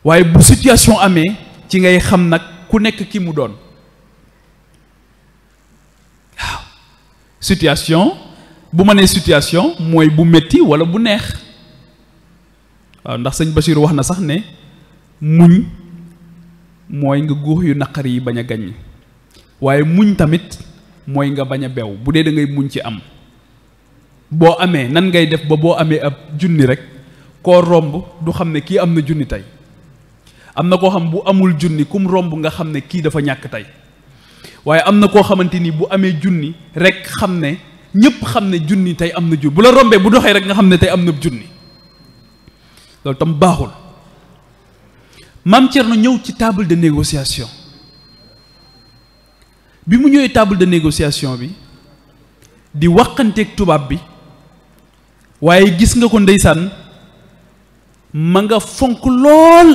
waaye bu situation amee ci ngay xam nag ku nekk ki mu doon waaw situation bu ma nee situation mooy bu metti walla bu neex waaw ndax sëñ Bachir wax na sax ne muñ mooy nga guux yu naqar yi bañ a gaññ waaye muñ tamit mooy nga bañ a bew bu dee da ngay muñ ci am boo amee nan ngay def ba boo amee ab junni rek koo romb du xam ne kii am na junni tey am na koo xam bu amul junni kum romb nga xam ne kii dafa ñàkk tey waaye am na koo xamante ni bu amee junni rek xam ne ñëpp xam ne junni tey am na junni bu la rombee bu doxee rek nga xam ne tey am na junni loolu tam baaxul. Mame Thierno ñëw ci table de négociation bi mu ñëwee table de négociation bi di waxanteeg tubaab bi waaye gis nga ko ndeysaan ma nga fonk lool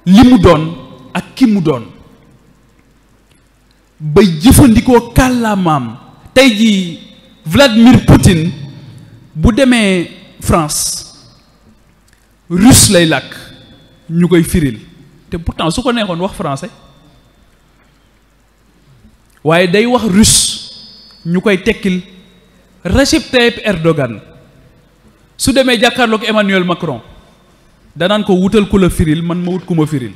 li mu doon ak ki mu doon bay jëfandikoo kàllaamaam tey jii Vladimir Poutine bu demee France russe lay làkk ñu koy firil te pourtant su ko neexoon wax français waaye day wax russe ñu koy tekkil Recep Tayyip Erdogan su demee jàkkaarloog Emmanuel Macron danaan ko wutal ku la firil man ma wut ku ma firil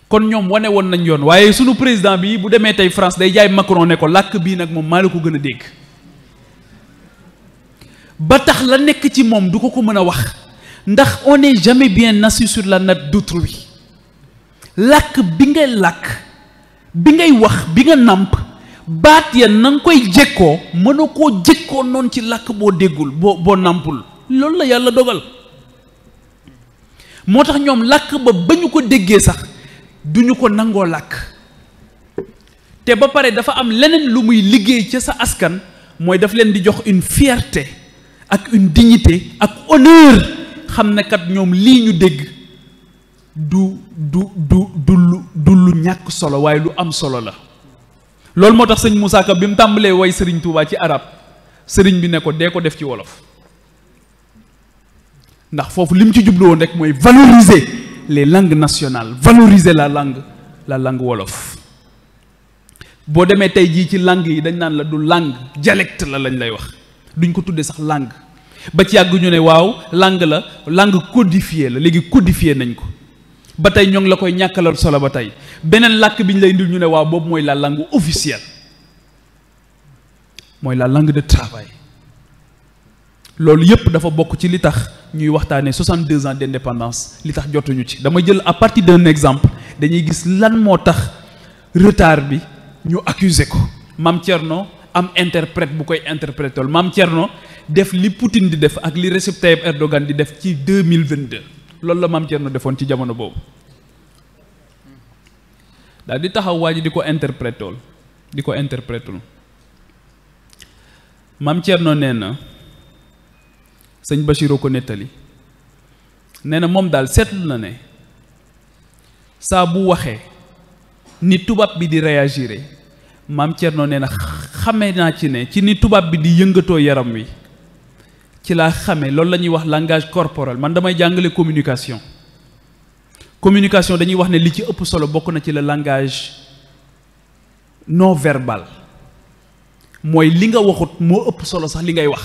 kon ñoom wane woon nañ yoon waaye sunu président bi bu demee tey France day jaay Macron ne ko làkk bii nag moom maa la ko gën a dégg ba tax la nekk ci moom du ko mën a wax ndax on n'est jamais bien assis sur la natte d'autrui làkk bi ngay làkk bi ngay wax bi nga nàmp baat ya na nga koy jekkoo mënoo koo jekkoo noonu ci làkk boo déggul boo nàmpul loolu la yàlla dogal moo tax ñoom làkk ba ñu ko déggee sax duñu ko nangoo làkk te ba pare dafa am leneen lu muy liggéey ca sa askan mooy daf leen di jox une fierté ak une dignité ak honneur xam ne kat ñoom lii ñu dégg du lu ñàkk solo waaye lu am solo la loolu moo tax sëñ Moussa Ka bi mu tàmbalee way sëriñ Touba ci arab sëriñ bi ne ko dee ko def ci wolof ndax foofu li mu ci jublu woon rek mooy valoriser les langues nationales valoriser la langue wolof boo demee tey jii ci langue yi dañ naan la du langue dialecte la lañ lay wax duñ ko tuddee sax langue ba ci yàgg ñu ne waaw langue codifiée la léegi codifié nañ ko ba tey ñoo ngi la koy ñàkkalal solo ba tey beneen làkk bi ñu lay indil ñu ne waaw boobu mooy la langue officielle mooy la langue de travail loolu yépp dafa bokk ci li tax ñuy waxtaanee 62 ans d'indépendance li tax jotuñu ci dama jël à partir d'un exemple dañuy gis lan moo tax retard bi ñu accuser ko Mame Thierno am interprète bu koy interpréter Mame Thierno def li Poutine di def ak li Recep Tayyip Erdogan di def ci 2022 loolu la Mame Thierno defoon ci jamono boobu daal di taxaw waa ji di ko interpréter Mame Thierno nee na sëñ Bachiroo ko nettali nee na moom daal seetlu na ne saa bu waxee ni tubaab bi di réagir Mame Thierno nee na xame naa ci ne ci ni tubaab bi di yëngatoo yaram wi ci laa xame loolu la ñuy wax langage corporel man damay jàngale communication dañuy wax ne li ci ëpp solo bokk na ci le langage non verbal mooy li nga waxut moo ëpp solo sax li ngay wax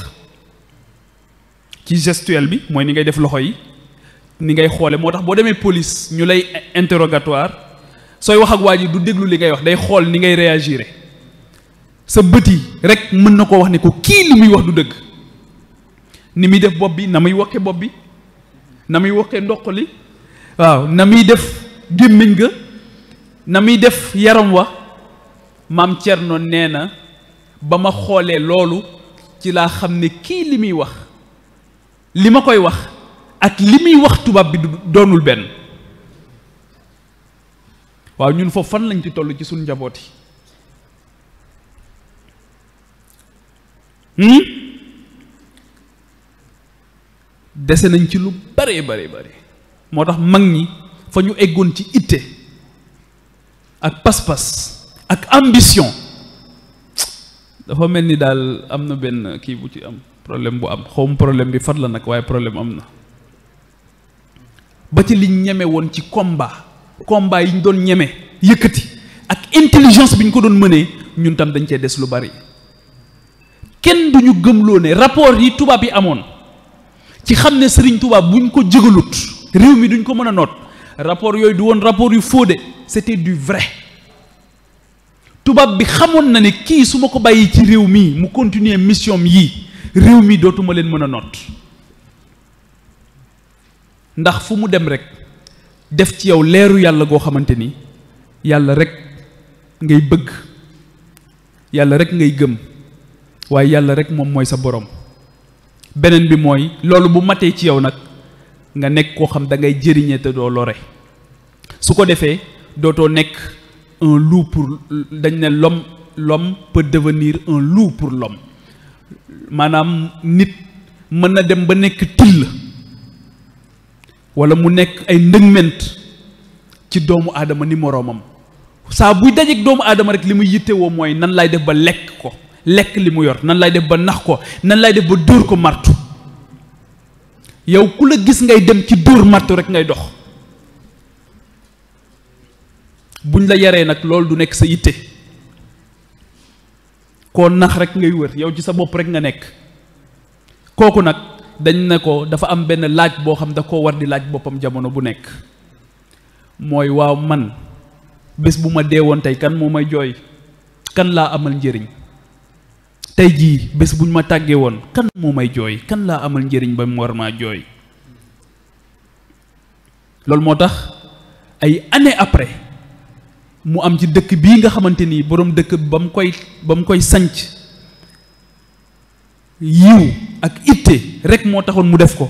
ci gestuel bi mooy ni ngay def loxo yi ni ngay xoole moo tax boo demee police ñu lay interrogatoire sooy wax ak waa ji du déglu li ngay wax day xool ni ngay réagir sa bët yi rek mën na koo wax ne ko kii li muy wax du dëgg ni muy def bopp bi na muy wokke bopp bi na muy wokkee ndox li waaw na muy def gémmiñ ga na muy def yaram wa maam Thierno nee na ba ma xoolee loolu ci laa xam ne kii li muy wax li ma koy wax ak li muy wax tubaab bi du doonul benn waaw ñun foofu fan lañ ci toll ci suñ njaboot yi dese nañ ci lu bare bare bare moo tax mag ñi fa ñu eggoon ci itte ak pas-pas ak ambition dafa mel ni daal am na benn kii bu ci am problème bu am xawma problème bi fan la nag waaye problème am na ba ci liñ ñeme woon ci combat yi ñu doon ñeme yëkkati ak intelligence bi ñu ko doon mënee ñun tam dañ cee des lu bari kenn duñu gëmloo ne rapport yi tubaab yi amoon ci xam ne Serigne Touba buñ ko jëgalut réew mi duñ ko mën a noot rapport yooyu du woon rapport yu faux de c'était du vrai tubaab bi xamoon na ne kii su ma ko bàyyi ci réew mi mu continuer mission yii réew mi dootuma leen mën a noot ndax fu mu dem rek def ci yow leeru yàlla goo xamante ni yàlla rek ngay bëgg yàlla rek ngay gëm waaye yàlla rek moom mooy sa borom beneen bi mooy loolu bu matee ci yow nag nga nekk koo xam da ngay jëriñee te doo lore su ko defee dootoo nekk un loup pour dañ ne l'homme peut devenir un loup pour l'homme maanaam nit mën na dem ba nekk till wala mu nekk ay ndëgment ci doomu aadama ni moroomam saa buy dajeek doomu aadama rek li muy yittewoo mooy nan lay def ba lekk ko lekk li mu yor nan lay def ba nax ko nan lay def ba dóor ko martu yow ku la gis ngay dem ci dóor martu rek ngay dox buñ la yaree nag loolu du nekk sa yitte koo nax rek ngay wër yow ci sa bopp rek nga nekk kooku nag dañ ne ko dafa am benn laaj boo xam da koo war di laaj boppam jamono bu nekk mooy waaw man bés bu ma dee woon tey kan moo may jooy kan laa amal njëriñ tey jii bés buñ ma tàggee woon kan moo may jooy kan laa amal njëriñ ba mu war maa jooy loolu moo tax ay année après mu am ci dëkk bii nga xamante ni boroom dëkk ba mu koy sanc yiw ak itte rek moo taxoon mu def ko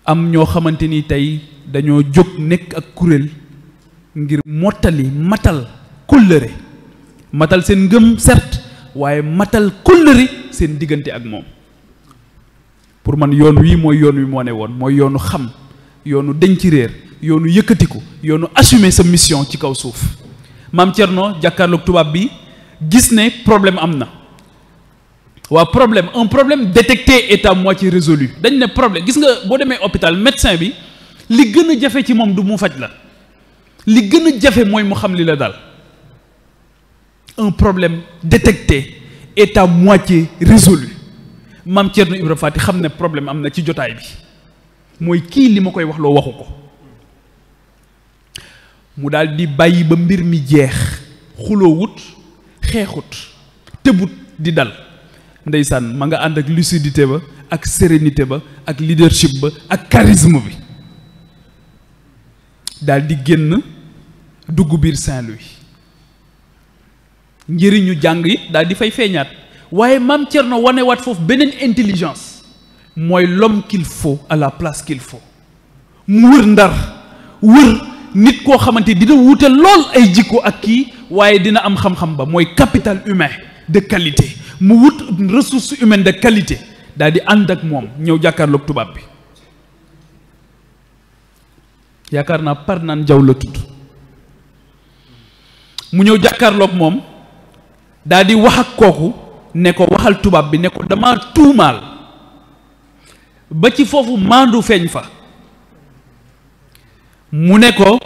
am ñoo xamante ni tey dañoo jóg nekk ak kuréel ngir mottali matal kóllëre matal seen ngëm certes waaye matal kóllëre seen diggante ak moom pour man yoon wii mooy yoon wi moo ne woon mooy yoonu xam yoonu denc réer yoonu yëkkatiku yoonu assumer sa mission ci kaw suuf maam Thierno jàkkaarloog tubaab bi gis ne problème am na waa problème un problème détecté est à moitié résolu dañ ne problème gis nga boo demee hôpital médecin bi li gën a jafe ci moom du mu faj la li gën a jafe mooy mu xam li la dal un problème détecté est à moitié résolu maam Thierno Ibra Faty xam ne problème am na ci jotaay bi mooy kii li ma koy wax loo waxu ko mu daal di bàyyi ba mbir mi jeex xuloowut xeexut tëbut di dal ndeysaan ma nga ànd ak lucidité ba ak sérénité ba ak leadership ba ak charisme bi daal di génn dugg biir Saint-Louis njëriñu jàng yi daal di fay feeñaat waaye maam Thierno wanewaat foofu beneen intelligence mooy l'homme qu'il faut à la place qu'il faut mu wër ndar wër nit koo xamante dina wuute lool ay jikko ak kii waaye dina am xam-xam ba mooy capital humain de qualité mu wut ressource humaine de qualité daal di ànd ak moom ñëw jàkkaarloog tubaab bi yaakaar naa par naan jaw la tudd mu ñëw jàkkaarloog moom daal di wax ak kooku ne ko waxal tubaab bi ne ko dama tuumaal ba ci foofu maandu feeñ fa mu ne ko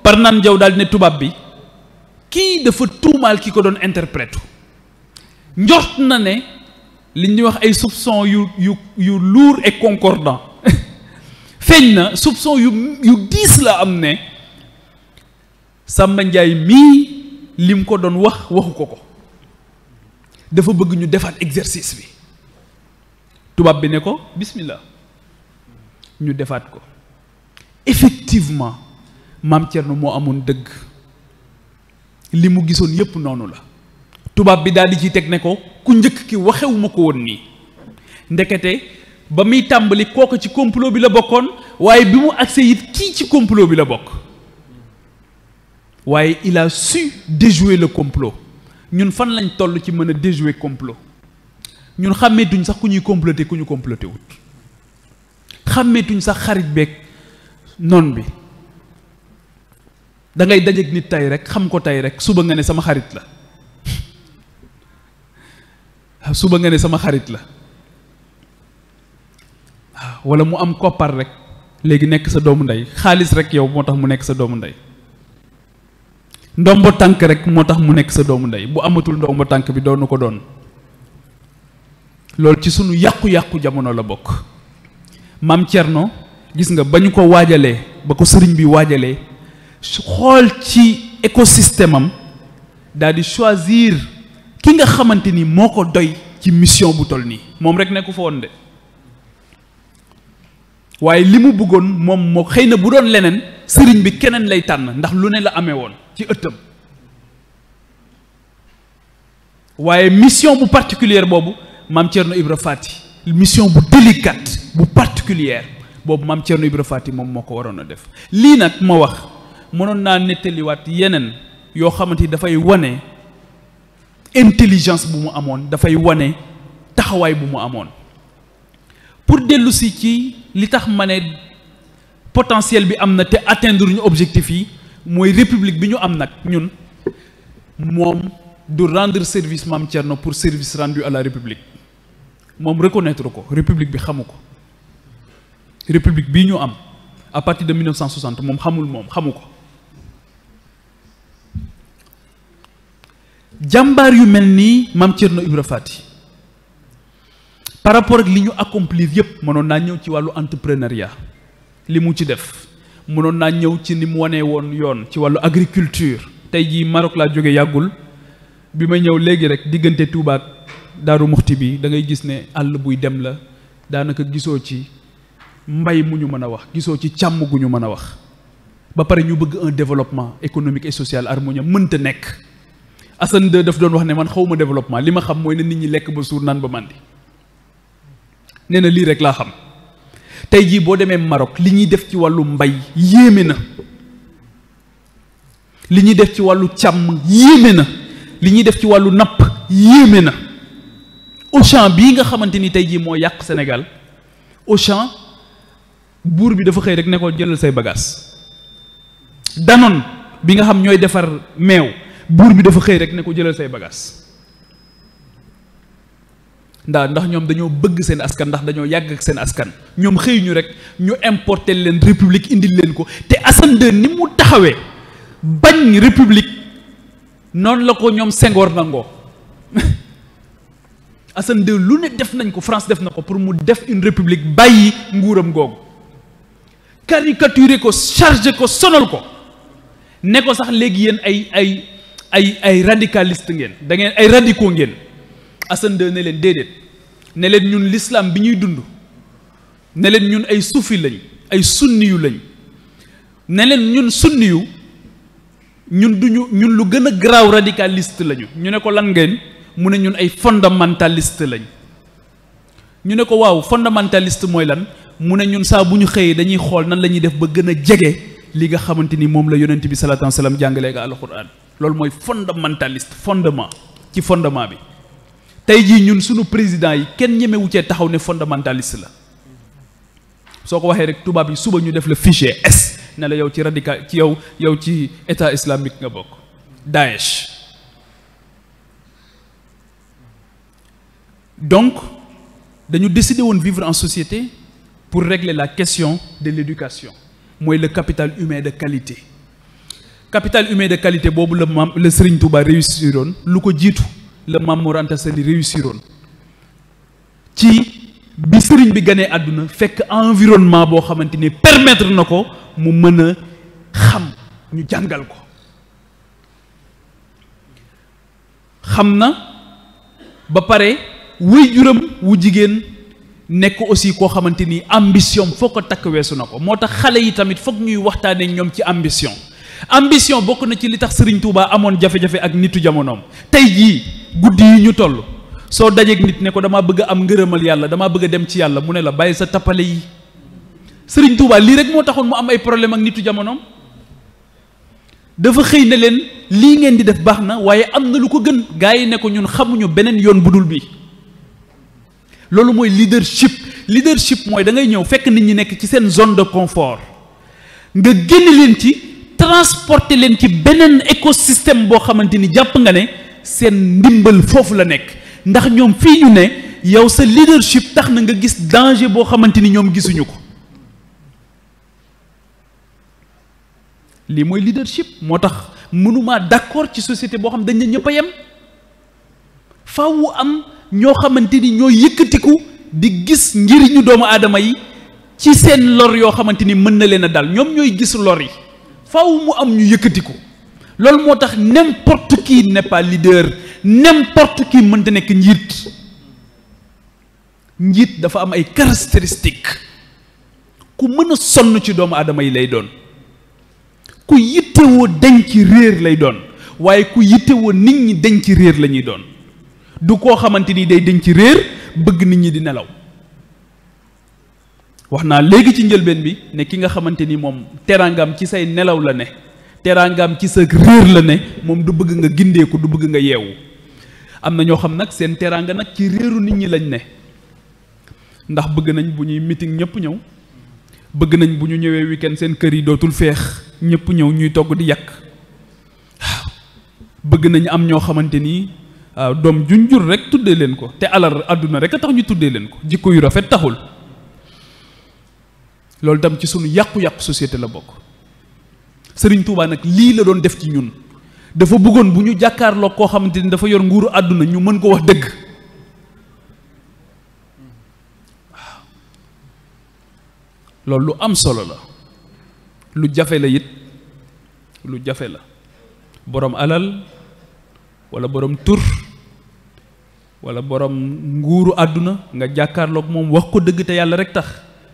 par naan jaw daal di ne tubaab bi kii dafa tuumaal ki ko doon interprète njort na ne li ñuy wax ay soupçons yu lourd et concordant feeñ na soupçon yu diis la am ne Samba Ndiaye mii lim ko doon waxu ko dafa bëgg ñu defaat exercice bi tubaab bi ne ko bismillah ñu defaat ko effectivement maam Thierno moo amoon dëgg li mu gisoon yépp noonu la tubaab bi daal di ci teg ne ko ku njëkk ki waxewuma ko woon nii ndekete ba muy tàmbali kooku ci complot bi la bokkoon waaye bi mu agsee it kii ci complot bi la bokk waaye il a su déjouer le complot ñun fan lañ toll ci mën a déjouer complot ñun xàmmeetuñ sax ku ñuy comploter ku ñu comploter wut xàmmeetuñ sax xarit beeg noon bi da ngay dajeek nit tey rek xam ko tey rek suba nga ne sama xarit la suba nga ne sama xarit la waaw walla mu am koppar rek léegi nekk sa doomu ndey xaalis rek yow moo tax mu nekk sa doomu ndey ndombo tànk rek moo tax mu nekk sa doomu ndey bu amatul ndombo tànk bi doonu ko doon loolu ci sunu yàqu-yàqu jamono la bokk maam Thierno gis nga ba ñu ko waajalee ba ko sëriñ bi waajalee xool ci écosystème am daal di choisir ki nga xamante ni moo ko doy ci mission bu toll nii moom rek nekku fa woon de waaye li mu bëggoon moom moo xëy na bu doon leneen sëriñ bi keneen lay tànn ndax lu ne la amee woon ci ëttam waaye mission bu particulière boobu maam Thierno Ibra Fati mission bu délicate bu particulière boobu maam Thierno Ibra Fati moom moo ko waroon a def lii nag ma wax mënoon naa nettaliwaat yeneen yoo xamante ni dafay wane intelligence bu mu amoon dafay wane taxawaay bu mu amoon pour dellu si ci li tax ma ne potentiel bi am na te atteindre ñu objectif yi mooy république bi ñu am nag ñun moom du rendre service maam Thierno pour service rendu à la république moom reconnaître ko république bi xamu ko république bii ñu am à partir de 1960 moom xamu ko jàmbaar yu mel nii maam Thierno Ibra Fati par rapport ak li ñu accomplir yépp mënoon naa ñëw ci wàllu entrepreneuriat li mu ci def mënoon naa ñëw ci ni mu wanee woon yoon ci wàllu agriculture tey jii Maroc laa jóge yàggul bi may ñëw léegi rek diggante Touba ak Daaru Muxti bi da ngay gis ne àll buy dem la daanaka gisoo ci mbay mu ñu mën a wax gisoo ci càmm gu ñu mën a wax ba pare ñu bëgg un développement économique et social harmonieux mënta nekk Assane II daf doon wax ne man xawma développement li ma xam mooy ne nit ñi lekk ba suur naan ba màndi nee na lii rek laa xam tey jii boo demee Maroc li ñuy def ci wàllu mbay yéeme na li ñuy def ci wàllu càmm yéeme na li ñuy def ci wàllu napp yéeme na Auchan bii nga xamante ni tey jii moo yàq Sénégal Auchan buur bi dafa xëy rek ne ko jëlal say bagages Danone bi nga xam ñooy defar meew buur bi dafa xëy rek ne ko jëlal say bagages ndax ñoom dañoo bëgg seen askan ndax dañoo yàgg ak seen askan ñoom xëy ñu rek ñu importer leen république indil leen ko te Assane II ni mu taxawee bañ république noonu la ko ñoom Senghor nangoo Assane II lu ne def nañ ko France def na ko pour mu def une république bàyyi nguuram googu caricaturer ko charger ko sonal ko ne ko sax léegi yéen ay radicaliste ngeen da ngeen ay radicaux ngeen Assane II ne leen déedéet ne leen ñun l'islam bi ñuy dund ne leen ñun ay suufi lañ ay sunniyu lañ ne leen ñun sunniyu ñun lu gën a garaaw radicaliste lañu ñu ne ko lan ngeen mu ne ñun ay fondamentaliste lañ ñu ne ko waaw fondamentaliste mooy lan mu ne ñun saa bu ñu xëyee dañuy xool nan la ñuy def ba gën a jege li nga xamante ni moom la yonent bi sallallahu alayhi wa sallam jàngalee nga alquran loolu mooy fondamentaliste fondement ci fondement bi tey jii ñun sunu président yi kenn ñemewu cee taxaw ne fondamentaliste la soo ko waxee rek tubaab yi suba ñu def la fichier S ne la yow ci radical ci yow ci état islamique nga bokk Daesh. Donc dañu décider woon vivre en société pour régler la question de l'éducation mooy le capital humain de qualité capital humain de qualité boobu la Serigne Touba réussiroon lu ko jiitu la Mame Mor Anta Sali réussiroon ci bi sëriñ bi ganee àdduna fekk environnement boo xamante ni permettre na ko mu mën a xam ñu jàngal ko xam na ba pare waajuram wu jigéen nekk aussi koo xamante ni ambition foo ko takk weesu na ko moo tax xale yi tamit foog ñuy waxtaanee ñoom ci ambition bokk na ci li tax Serigne Touba amoon jafe-jafe ak nitu jamonoom tey jii guddi yi ñu toll soo dajeeg nit ne ko damaa bëgg a am ngërëmal yàlla damaa bëgg a dem ci yàlla mu ne la bàyyi sa tappale yi Serigne Touba lii rek moo taxoon mu am ay problème ak nitu jamonoom dafa xëy ne leen lii ngeen di def baax na waaye am na lu ko gën gaa yi ne ko ñun xamuñu beneen yoon bu dul bii loolu mooy leadership mooy da ngay ñëw fekk nit ñi nekk ci seen zone de confort nga génn leen ci transporter leen ci beneen écosystème boo xamante ni jàpp nga ne seen ndimbal foofu la nekk ndax ñoom fii ñu ne yow sa leadership tax na nga gis danger boo xamante ni ñoom gisuñu ko lii mooy leadership moo tax mënumaa d'accord ci société boo xam dañ ne ñëpp a yem faaw am ñoo xamante ni ñoo yëkkatiku di gis njëriñu doomu aadama yi ci seen lor yoo xamante ni mën na leen a dal ñoom ñooy gis lor yi faaw mu am ñu yëkkatiku loolu moo tax n'importe qui n'est pas leader n'importe qui mënta nekk njiit dafa am ay caractéristiques ku mën a sonn ci doomu aadama yi lay doon ku yittewoo denc réer lay doon waaye ku yittewoo nit ñi denc réer la ñuy doon du koo xamante ni day denc réer bëgg nit ñi di nelaw wax naa léegi ci njëlbeen bi ne ki nga xamante ni moom teraangam ci say nelaw la ne teraangam ci sa réer la ne moom du bëgg nga gindeeku du bëgg nga yeewu am na ñoo xam nag seen teraanga nag ci réeru nit ñi lañ ne ndax bëgg nañ bu ñuy meeting ñëpp ñëw bëgg nañ bu ñu ñëwee weekend seen kër yi dootul feex ñëpp ñëw ñuy togg di yàq waaw bëgg nañ am ñoo xamante ni waaw doom juñ jur rek tuddee leen ko te alal àdduna rek a tax ñu tuddee leen ko jikko yu rafet taxul loolu tam ci sunu yàqu-yàqu société la bokk Sëriñ Tuubaa nag lii la doon def ci ñun dafa bëggoon bu ñu jàkkaarloo koo xamante ni dafa yor nguuru àdduna ñu mën ko wax dëgg waaw loolu lu am solo la lu jafe la it lu jafe la borom alal wala borom tur wala borom nguuru àdduna nga jàkkaarloog moom wax ko dëgg te yàlla rek tax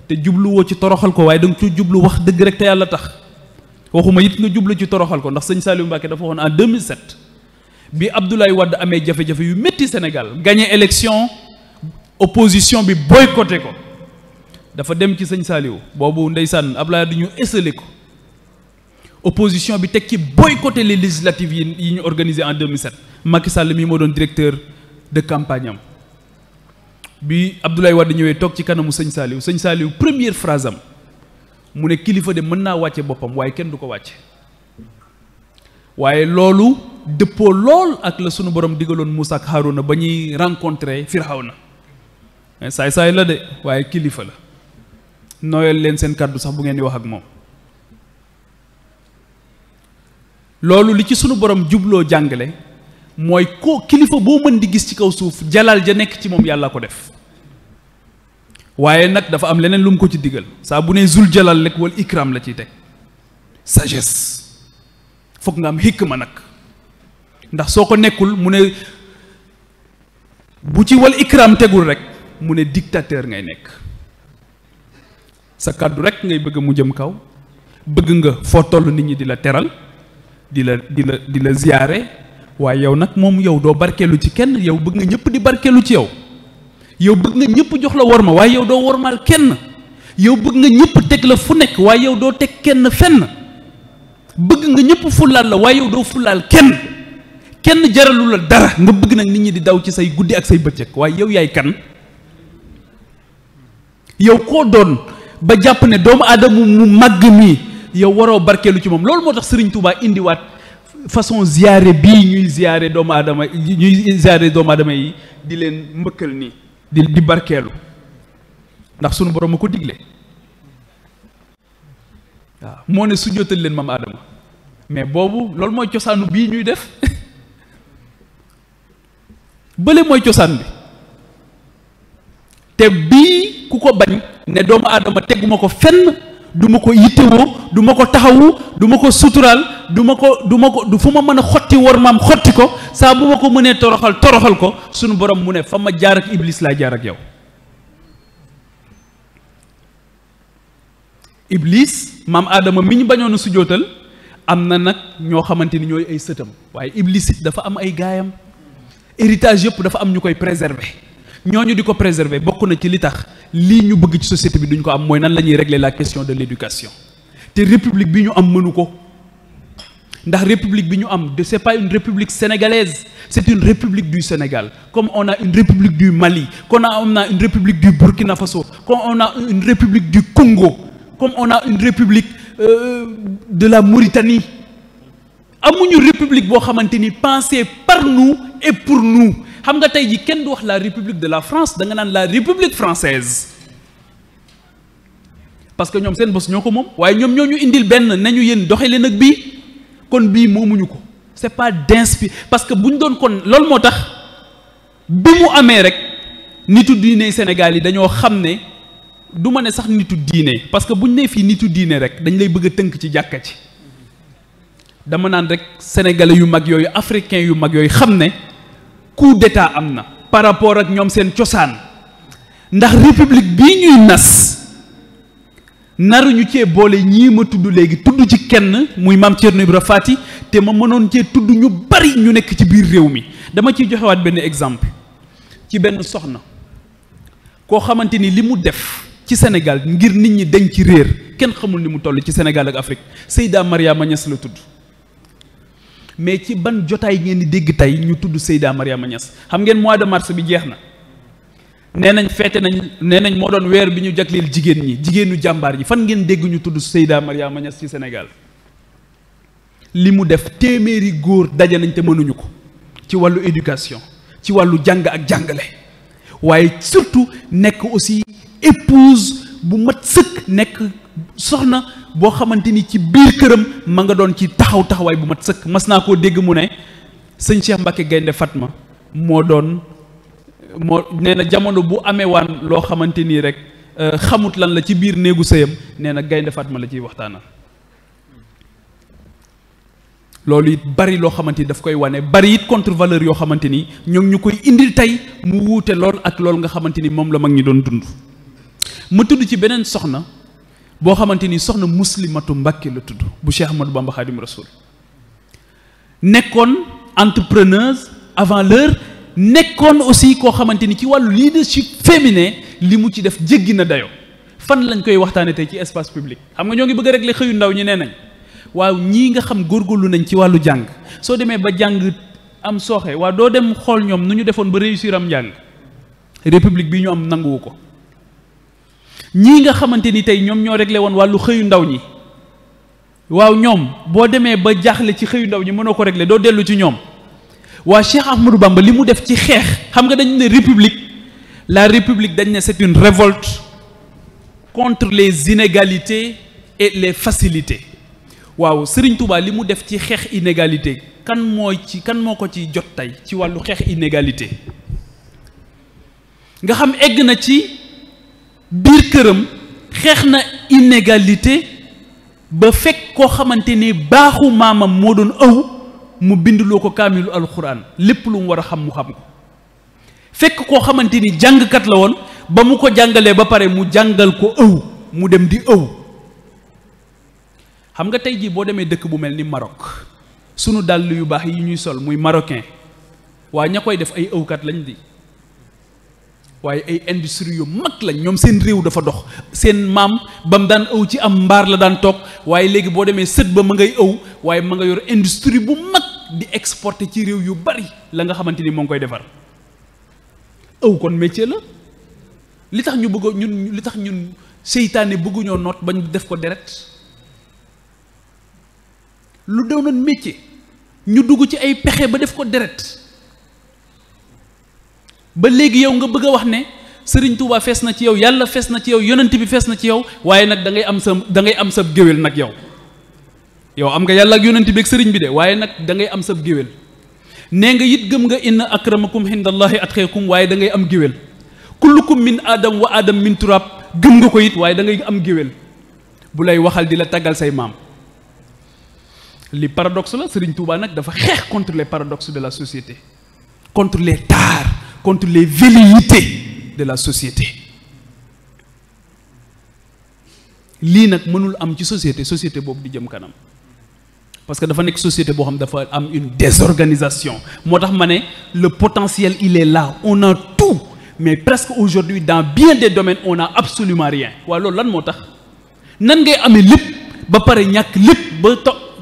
te jubluwoo ci toroxal ko waaye danga ci jublu wax dëgg rek te yàlla tax waxuma it nga jublu ci toroxal ko ndax sëñ Saliou Mbacké dafa waxoon en 2007 bi Abdoulaye Wade amee jafe-jafe yu métti Sénégal gagné élection opposition bi boycotté ko dafa dem ci sëñ Saliou boobu ndeysaan Abdoulaye Wade ñu esselé ko opposition bi teg ci boycotté les législatives yi ñu organisé en 2007 Macky Sall mii moo doon directeur de campagne am bi Abdoulaye Wade ñëwee toog ci kanamu sëñ Saliou première phrase am mu ne kilifa de mën naa wàcce boppam waaye kenn du ko wàcce waaye loolu dëppoo lool ak la sunu borom digaloon Moussa ak Harouna ba ñuy rencontré Firawna saay-saay la de waaye kilifa la nooyal leen seen kàddu sax bu ngeen di wax ak moom loolu li ci sunu borom jubloo jàngale mooy ko kilifa boo mën di gis ci kaw suuf jalal ja nekk ci moom yàlla ko def waaye nag dafa am leneen lu mu ko ci digal saa bu ne zul jalal rek wal ikram la ciy teg sagesse foog nga am hikma nag ndax soo ko nekkul mu ne bu ci wal ikram tegul rek mu ne dictateur ngay nekk sa kàddu rek ngay bëgg mu jëm kaw bëgg nga foo toll nit ñi di la teral di la ziyaare waaye yow nag moom yow doo barkeelu ci kenn yow bëgg nga ñëpp di barkeelu ci yow yow bëgg nga ñëpp jox la worma waaye yow doo wormaal kenn yow bëgg nga ñëpp teg la fu nekk waaye yow doo teg kenn fenn bëgg nga ñëpp fulaal la waaye yow doo fulaal kenn jaralu la dara nga bëgg nag nit ñi di daw ci say guddi ak say bëccëg waaye yow yaay kan yow koo doon ba jàpp ne doomu aadama mu màgg mii yow waroo barkeelu ci moom loolu moo tax Serigne Touba indiwaat façon ziyaare bii ñuy ziyaare doomu aadama yi di leen mbëkkal nii di barkeelu ndax sunu borom a ko digle waaw moo ne su jotal leen maam aadama mais boobu loolu mooy cosaanu bii ñuy def bële mooy cosaan bi te bii ku ko bañ ne doomu aadama teguma ko fenn, du ma ko yittewoo, du ma ko taxawu, du ma ko suturaal, du fu ma mën a xotti war maam xotti ko, saa bu ma ko mënee toroxal ko, sunu borom mu ne fa ma jaar ak iblis laa jaar ak yow. iblis maam aadama mi ñu bañoon a sujootal am na nag ñoo xamante ni ñooy ay sëtam, waaye iblis it dafa am ay gaayam, héritage yëpp dafa am ñu koy préserver, ñooñu di ko préserver bokk na ci li tax lii ñu bëgg ci société bi duñ ko am, mooy nan la ñuy régler la question de l'éducation. te république bi ñu am mënu ko, ndax république bi ñu am c'est pas une république sénégalaise, c'est une république du Sénégal, comme on a une république du Mali, comme on a une république du Burkina Faso, comme on a une république du Congo, comme on a une république de la Mauritanie. amuñu république boo xamante ni pensée par nous et pour nous. xam nga tey ji kenn du wax la république de la France, da nga naan la république française, parce que ñoom seen bos ñoo ko moom, waaye ñoom ñoo ñu indil benn nañu yéen doxe leen ak bii, kon bii moomuñu ko. c'est pas d'inspire, parce que bu ñu doon kon loolu moo tax bi mu amee rek nitu diine Sénégal yi dañoo xam ne du ma ne sax nitu diine, parce que bu ñu nee fii nitu diine rek dañ lay bëgg a tënk ci jàkka ci. dama naan rek sénégalais yu mag yooyu, africains yu mag yooyu xam ne coup d'état am na par rapport ak ñoom seen cosaan, ndax république bii ñuy nas naruñu cee boole ñii ma tudd léegi, tudd ci kenn muy maam Thierno Ibra Fati, te ma mënoon cee tudd ñu bari ñu nekk ci biir réew mi. dama ciy joxewaat benn exemple ci benn soxna koo xamante ni li mu def ci Sénégal ngir nit ñi dañ ci réer kenn xamul ni mu toll ci Sénégal ak Afrique. Seyda Mariama Niass la tudd, mais ci ban jotaay ngeen di dégg tey ñu tudd Seyda Mariama Niass? xam ngeen mois de mars bi jeex na, nee nañ feete nañ, nee nañ moo doon weer bi ñu jagleel jigéen ñi, jigéenu jàmbaar yi. fan ngeen dégg ñu tudd Seyda Mariama Niass ci Sénégal? li mu def téeméeri góor daje nañ te mënuñu ko ci wàllu éducation, ci wàllu jàng ak jàngale, waaye surtout nekk aussi épouse bu mat sëkk, nekk soxna boo xamante ni ci biir këram ma nga doon ci taxawaay bu mat sëkk. mas naa koo dégg mu ne sëñ Cheikh Mbacke Gaynde Fatma moo nee na jamono bu amee waan loo xamante nii rek xamut lan la ci biir néegu sëyam, nee na Gaynde Fatma la ciy waxtaanal. loolu it bari loo xamante ni daf koy wane, bari it contre valeur yoo xamante ni ñoo ngi ñu koy indil tey mu wuute lool ak loolu nga xamante ni moom la mag ñi doon dund. ma tudd ci beneen soxna boo xamante ni soxna Muslimatu Mbàkke la tudd, bu Cheikh Ahmadou Bamba Khadim Rasoul, nekkoon entrepreneuse avant l'heure, nekkoon aussi koo xamante ni ci wàllu leadership féminin li mu ci def jéggi na dayoo. fan lañ koy waxtaane tey ci espace public? xam nga ñoo ngi bëgg a régler xëyu ndaw ñi, nee nañ waaw ñii nga xam góorgóorlu nañ ci wàllu jàng, soo demee ba jàng am sooxe, waa doo dem xool ñoom nu ñu defoon ba réussir am njàng? république bi ñu am nanguwu ko. ñii nga xamante ni tey ñoom ñoo réglé woon wàllu xëyu ndaw ñi, waaw ñoom boo demee ba jaaxle ci xëyu ndaw ñi mënoo ko réglé, doo dellu ci ñoom? waa Cheikh Ahmadou Bamba li mu def ci xeex, xam nga dañu ne république, la république dañ ne c'est une révolte contre les inégalités et les facilités. waaw Serigne Touba li mu def ci xeex inégalité, kan moo ko ci jot tey ci wàllu xeex inégalité? nga xam egg na ci biir këram xeex na inégalité ba fekk koo xamante ni baaxu maamam moo doon ëw mu bindloo ko kaamilu alxuraan, lépp lu mu war a xam mu xam ko. fekk koo xamante ni jàngkat la woon, ba mu ko jàngalee ba pare mu jàngal ko ëw, mu dem di ëw. xam nga tey jii boo demee dëkk bu mel ni Maroc, sunu dàll yu baax yi ñuy sol muy marocain, waaye ña koy def ay ëwkat lañ di, waaye ay industrie yu mag lañ. ñoom seen réew dafa dox, seen maam ba mu daan ëw ci am mbaar la daan toog, waaye léegi boo demee sët ba ma ngay ëw, waaye ma nga yor industrie bu mag di exporter ci réew yu bari la nga xamante ni moo ngi koy defar. ëw kon métier la. li tax ñun seytaane bëgguñoo noot bañ def ko deret, lu doonoon métier ñu dugg ci ay pexe ba def ko deret. ba léegi yow nga bëgg a wax ne Serigne Touba fees na ci yow, yàlla fees na ci yow, yonent bi fees na ci yow, waaye nag da ngay am sa géwél nag yow am nga yàlla ak yonent bi ak sëriñ bi de, waaye nag da ngay am sa géwél. nee nga it gëm nga inna akramakum indallahi atqakum, waaye da ngay am géwél. kullukum min aadam wa aadam min turab gëm nga ko it waaye da ngay am géwél bu lay waxal di la taggal say maam. li paradoxe la Serigne Touba nag dafa xeex contre les paradoxes de la société, contre les tares, contre les velléités de la société. lii nag mënul am ci société boobu di jëm kanam parce que dafa nekk société boo xam dafa am une désorganisation. moo tax ma ne le potentiel il est là, on a tout, mais presque aujourd'hui dans bien des domaines on n'a absolument rien. waaw loolu lan moo tax nan ngay amee lépp ba pare ñàkk lépp ba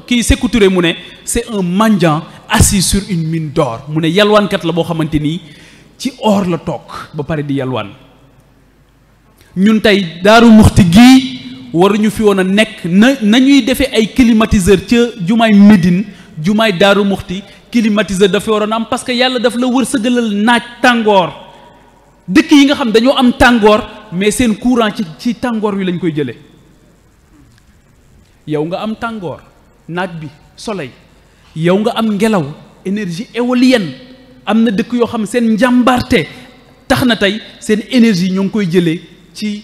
kii Sékou Touré mu ne c'est un mendiant assis sur une mine d'or. mu ne yalwaankat la boo xamante ni ci or la toog ba pare di yalwaan. ñun tey Daaru Muxti gii waruñu fi woon a nekk nañuy defee ay climatiseur ca jumaay Médine jumaay Daaru Muxti climatiseur dafa waroon am parce que yàlla daf la wërsëgalal naaj tàngoor. dëkk yi nga xam dañoo am tàngoor mais seen courant ci tàngoor wi lañ koy jëlee. yow nga am tàngoor naaj bi soleil, yow nga am ngelaw énergie éolienne. am na dëkk yoo xam seen njàmbarte tax na tey seen énergie ñoo ngi koy jëlee ci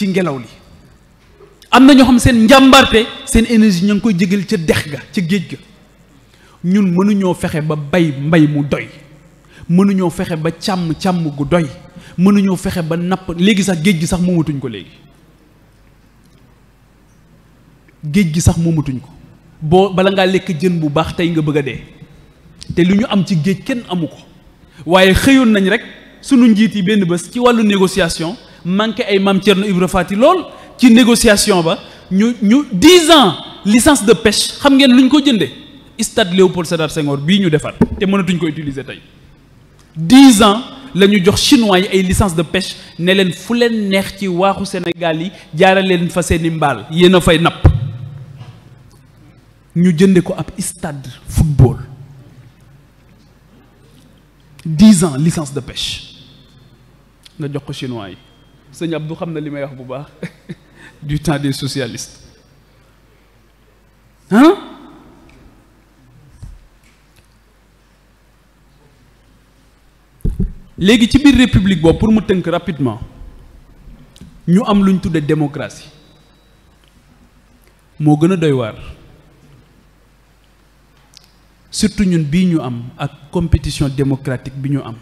ngelaw li. am na ñoo xam seen njàmbarte seen énergie ñoo ngi koy jégal ca dex ga ca géej ga. ñun mënuñoo fexe ba bay mbay mu doy, mënuñoo fexe ba càmm gu doy, mënuñoo fexe ba napp. léegi sax géej gi sax moomatuñ ko léegi. géej gi sax moomatuñ ko boo bala ngaa lekk jën bu baax tey nga bëgg a dee te lu ñu am ci géej kenn amu ko. waaye xëyoon nañ rek sunu njiit yi benn bés ci wàllu négociation manqué ay Mame Thierno Ibra Fati lool ci négociation ba ñu 10 ans licence de pêche xam ngeen lu ñu ko jëndee stade Léopold Sédar Senghor bii ñu defar te mënatuñ ko utiliser tey. 10 ans la ñu jox chinois yi ay licence de pêche ne leen fu leen neex ci waaxu Sénégal yi jaarale leen fa seeni mbaal yéen a fay napp. ñu jënde ko ab stade football 10 ans licence de pêche nga jox ko chinois yi. sëñ Abdou xam na li may wax bu baax du temps des socialistes ah. léegi ci biir république boobu pour mu tënk rapidement ñu am lu ñu tudde démocratie moo gën a doy waar. surtout ñun bii ñu am ak compétition démocratique bi ñu am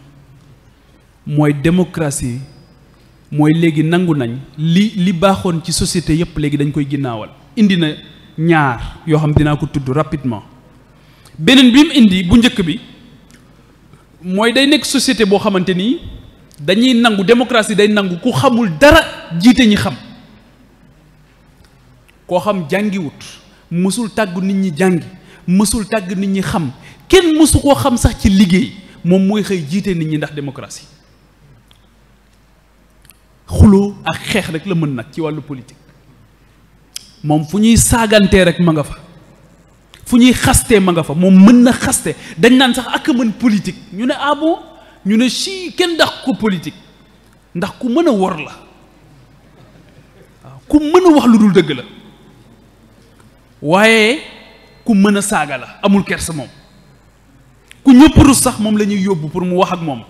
mooy démocratie mooy léegi nangu nañ li baaxoon ci société yépp léegi dañ koy ginnaawal. indi na ñaar yoo xam dinaa ko tudd rapidement. beneen bi mu indi bu njëkk bi mooy day nekk société boo xamante ni dañuy nangu démocratie day nangu ku xamul dara jiite ñi xam. koo xam jàngiwut mësul tàggu nit ñi jàngi mësul tàgg nit ñi xam kenn mësu koo xam sax ci liggéey moom mooy xëy jiite nit ñi ndax démocratie. xuloo ak xeex rek la mën nag ci wàllu politique moom fu ñuy saagantee rek ma nga fa, fu ñuy xastee ma nga fa. moom mën na xaste dañ naan sax ak mën politique ñu ne ah bon ñu ne si kenn ndax ko politique ndax ku mën a wor la waaw ku mën a wax lu dul dëgg la waaye ku mën a saaga la amul kersa moom. ku ñëpp rus sax moom la ñuy yóbbu pour mu wax ak moom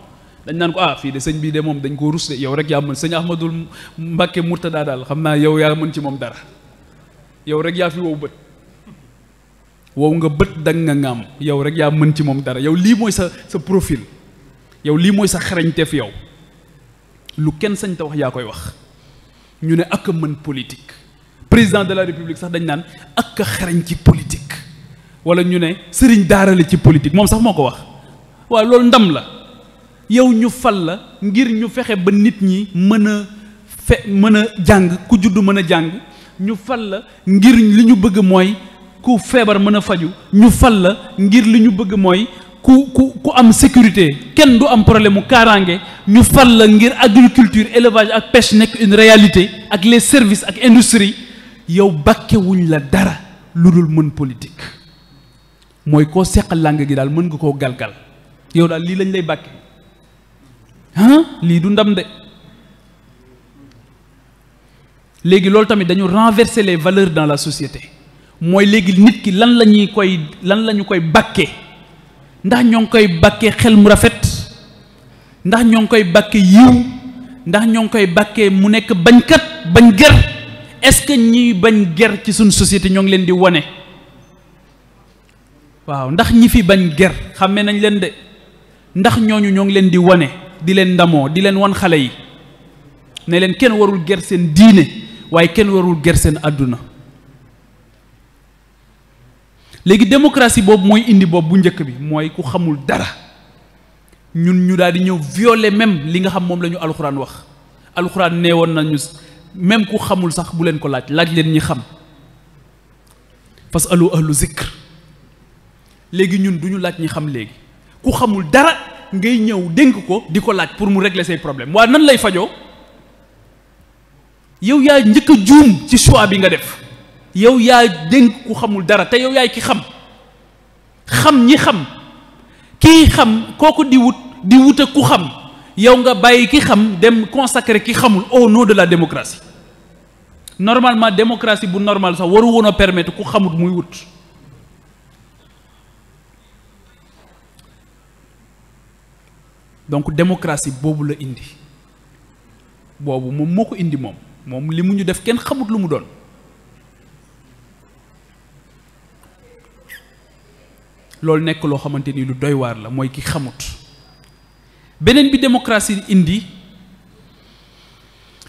dañ naan ko ah fii de sëñ bii de moom dañ koo rus de yow rek yaa mën. sëñ Ahmadul Mbàkke Murtada daal xam naa yow yaa mën ci moom dara yow rek yaa fi wow bët wow nga bët dang nga ngaam yow rek yaa mën ci moom dara yow lii mooy sa profil yow lii mooy sa xarañteef yow lu kenn sañ ta wax yaa koy wax. ñu ne ak a mën politique président de la république sax dañ naan ak a xarañ ci politique wala ñu ne sëriñ daarale ci politique moom sax moo ko wax. waaw loolu ndam la yow ñu fal la ngir ñu fexe ba nit ñi mën a jàng ku juddu mën a jàng ñu fal la ngir li ñu bëgg mooy ku feebar mën a faju ñu fal la ngir li ñu bëgg mooy ku am sécurité kenn du am problème mu kaaraange ñu fal la ngir agriculture élevage ak pêche nekk une réalité ak les services ak industrie yow bàkkewuñ la dara lu dul mën politique mooy koo seqal làng gi daal mën nga koo galgal yow daal lii lañ lay bàkke lii du ndam de. léegi loolu tamit dañu renverser les valeurs dans la société mooy léegi nit ki lan la ñu koy bàkkee ndax ñoo ngi koy bàkkee xel mu rafet ndax ñoo ngi koy bàkke yiw ndax ñoo ngi koy bàkkee mu nekk bañkat bañ ger est-ce que ñiy bañ ger ci suñ société ñoo ngi leen di wane waaw ndax ñi fi bañ ger xàmmee nañ leen de ndax ñooñu ñoo ngi leen di wane di leen ndamoo di leen wan xale yi ne leen kenn warul ger seen diine waaye kenn warul ger seen àdduna léegi démocratie boobu mooy indi boobu bu njëkk bi mooy ku xamul dara ñun ñu daal di ñëw violer même li nga xam moom la ñu alxuraan wax alxuraan nee woon nañu même ku xamul sax bu leen ko laaj leen ñi xam fasalu ahlu zikr léegi ñun du ñu laaj ñi xam léegi ku xamul dara ngay ñëw dénk ko di ko laaj pour mu régler say problème waa nan lay fajoo yow yaa njëkk a juum ci choix bi nga def yow yaa dénk ku xamul dara te yow yaay ki xam ñi xam kii xam kooku di wut ak ku xam yow nga bàyyi ki xam dem consacrer ki xamul au nom de la démocratie normalement démocratie bu normal sax waru woon a permettre ku xamut muy wut donc démocratie boobu la indi boobu moom moo ko indi moom li mu ñu def kenn xamut lu mu doon loolu nekk loo xamante ni lu doy waar la mooy ki xamut beneen bi démocratie indi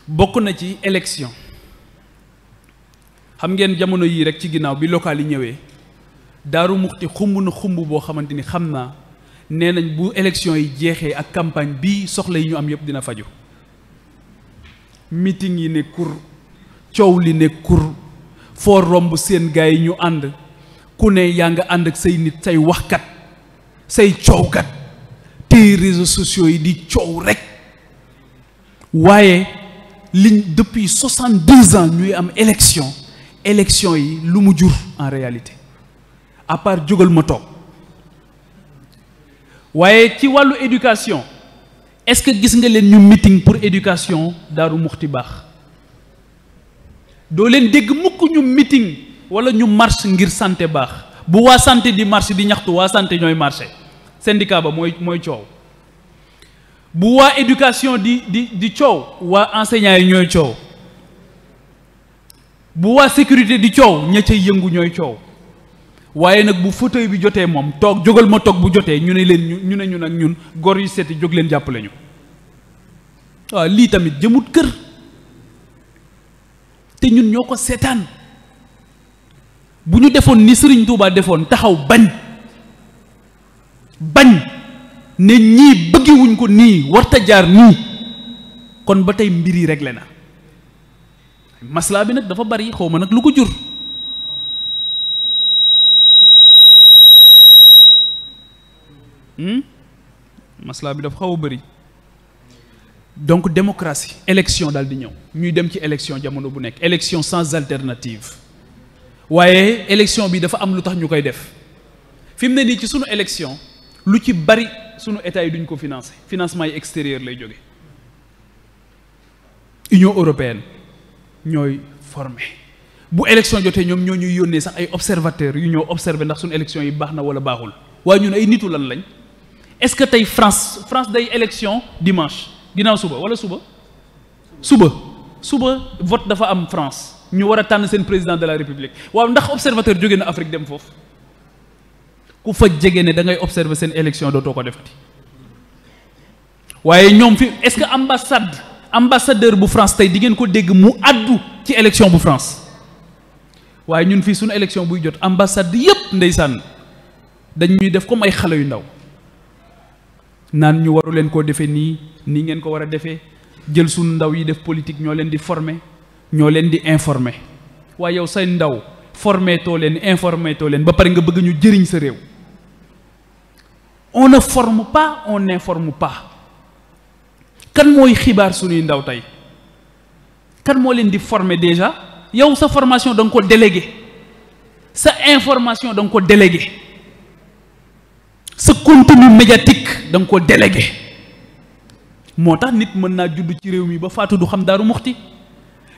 bokk na ci élection xam ngeen jamono yii rek ci ginnaaw bi local yi ñëwee Daaru Muxti xumb na xumb boo xamante ni xam naa nee nañ bu élection yi jeexee ak campagne bii soxla yi ñu am yëpp dina faju meeting yi ne kur coow li ne kur foo romb seen gaay yi ñu ànd ku ne yaa nga ànd ak say nit say waxkat say coowkat te réseaux sociaux yi di coow rek waaye liñ depuis 62 ans ñuy am élection yi lu mu jur en réalité à part jógal ma toog waaye ci wàllu éducation est-ce que gis nga leen ñu meeting pour éducation Daaru Muxti baax doo leen dégg mukk ñu meeting wala ñu marche ngir santé baax bu waa santé di marche di ñaxtu waa santé ñooy marché syndicat ba mooy coow bu waa éducation di coow waa enseignants yi ñooy coow bu waa sécurité di coow ña ca yëngu ñooy coow waaye nag bu fauteuil bi jotee moom toog jógal ma toog bu jotee ñu ne leen ñu ne ñun ak ñun góor yu seeti jóg leen jàppale ñu waaw lii tamit jëmut kër te ñun ñoo ko seetaan bu ñu defoon ni Serigne Touba defoon taxaw bañ ne ñii bëggiwuñ ko nii warta jaar nii kon ba tey mbir yi réglé na maslaa bi nag dafa bari xaw ma nag lu ko jur maslaa bi dafa xaw a bari donc démocratie élection daal di ñëw ñuy dem ci élection jamono bu nekk élection sans alternative waaye élection bi dafa am lu tax ñu koy def fi mu ne nii ci sunu élection lu ci bari sunu état yi duñ ko financer financement yi extérieur lay jóge Union européenne ñooy formé bu élection jotee ñoom ñoo ñuy yónnee sax ay observateurs yu ñëw observer ndax sunu élection yi baax na wala baaxul waaye ñun ay nitu lan lañ est-ce que tey France day élection dimanche ginnaaw suba wala suba vote dafa am France ñu war a tànn seen président de la république waaw ndax observateur jóge na Afrique dem foofu ku fa jege ne da ngay observer seen élection dootoo ko defati waaye ñoom fi est-ce que ambassadeur bu France tey di ngeen ko dégg mu addu ci élection bu France waaye ñun fii suñu élection buy jot ambassade yépp ndeysaan dañuy def comme ay xale yu ndaw naan ñu waru leen koo defee nii ngeen ko war a defee jël suñu ndaw yi def politique ñoo leen di former ñoo leen di informer waaye yow say ndaw formé too leen informé too leen ba pare nga bëgg ñu jëriñ sa réew on ne forme pas on n'informe pas kan mooy xibaar suñuy ndaw tey kan moo leen di former déjà yow sa formation da nga ko délégué sa information da nga ko délégué sa contenu médiatique da nga ko délégué moo tax nit mën naa judd ci réew mi ba faatu du xam Daaru Muxti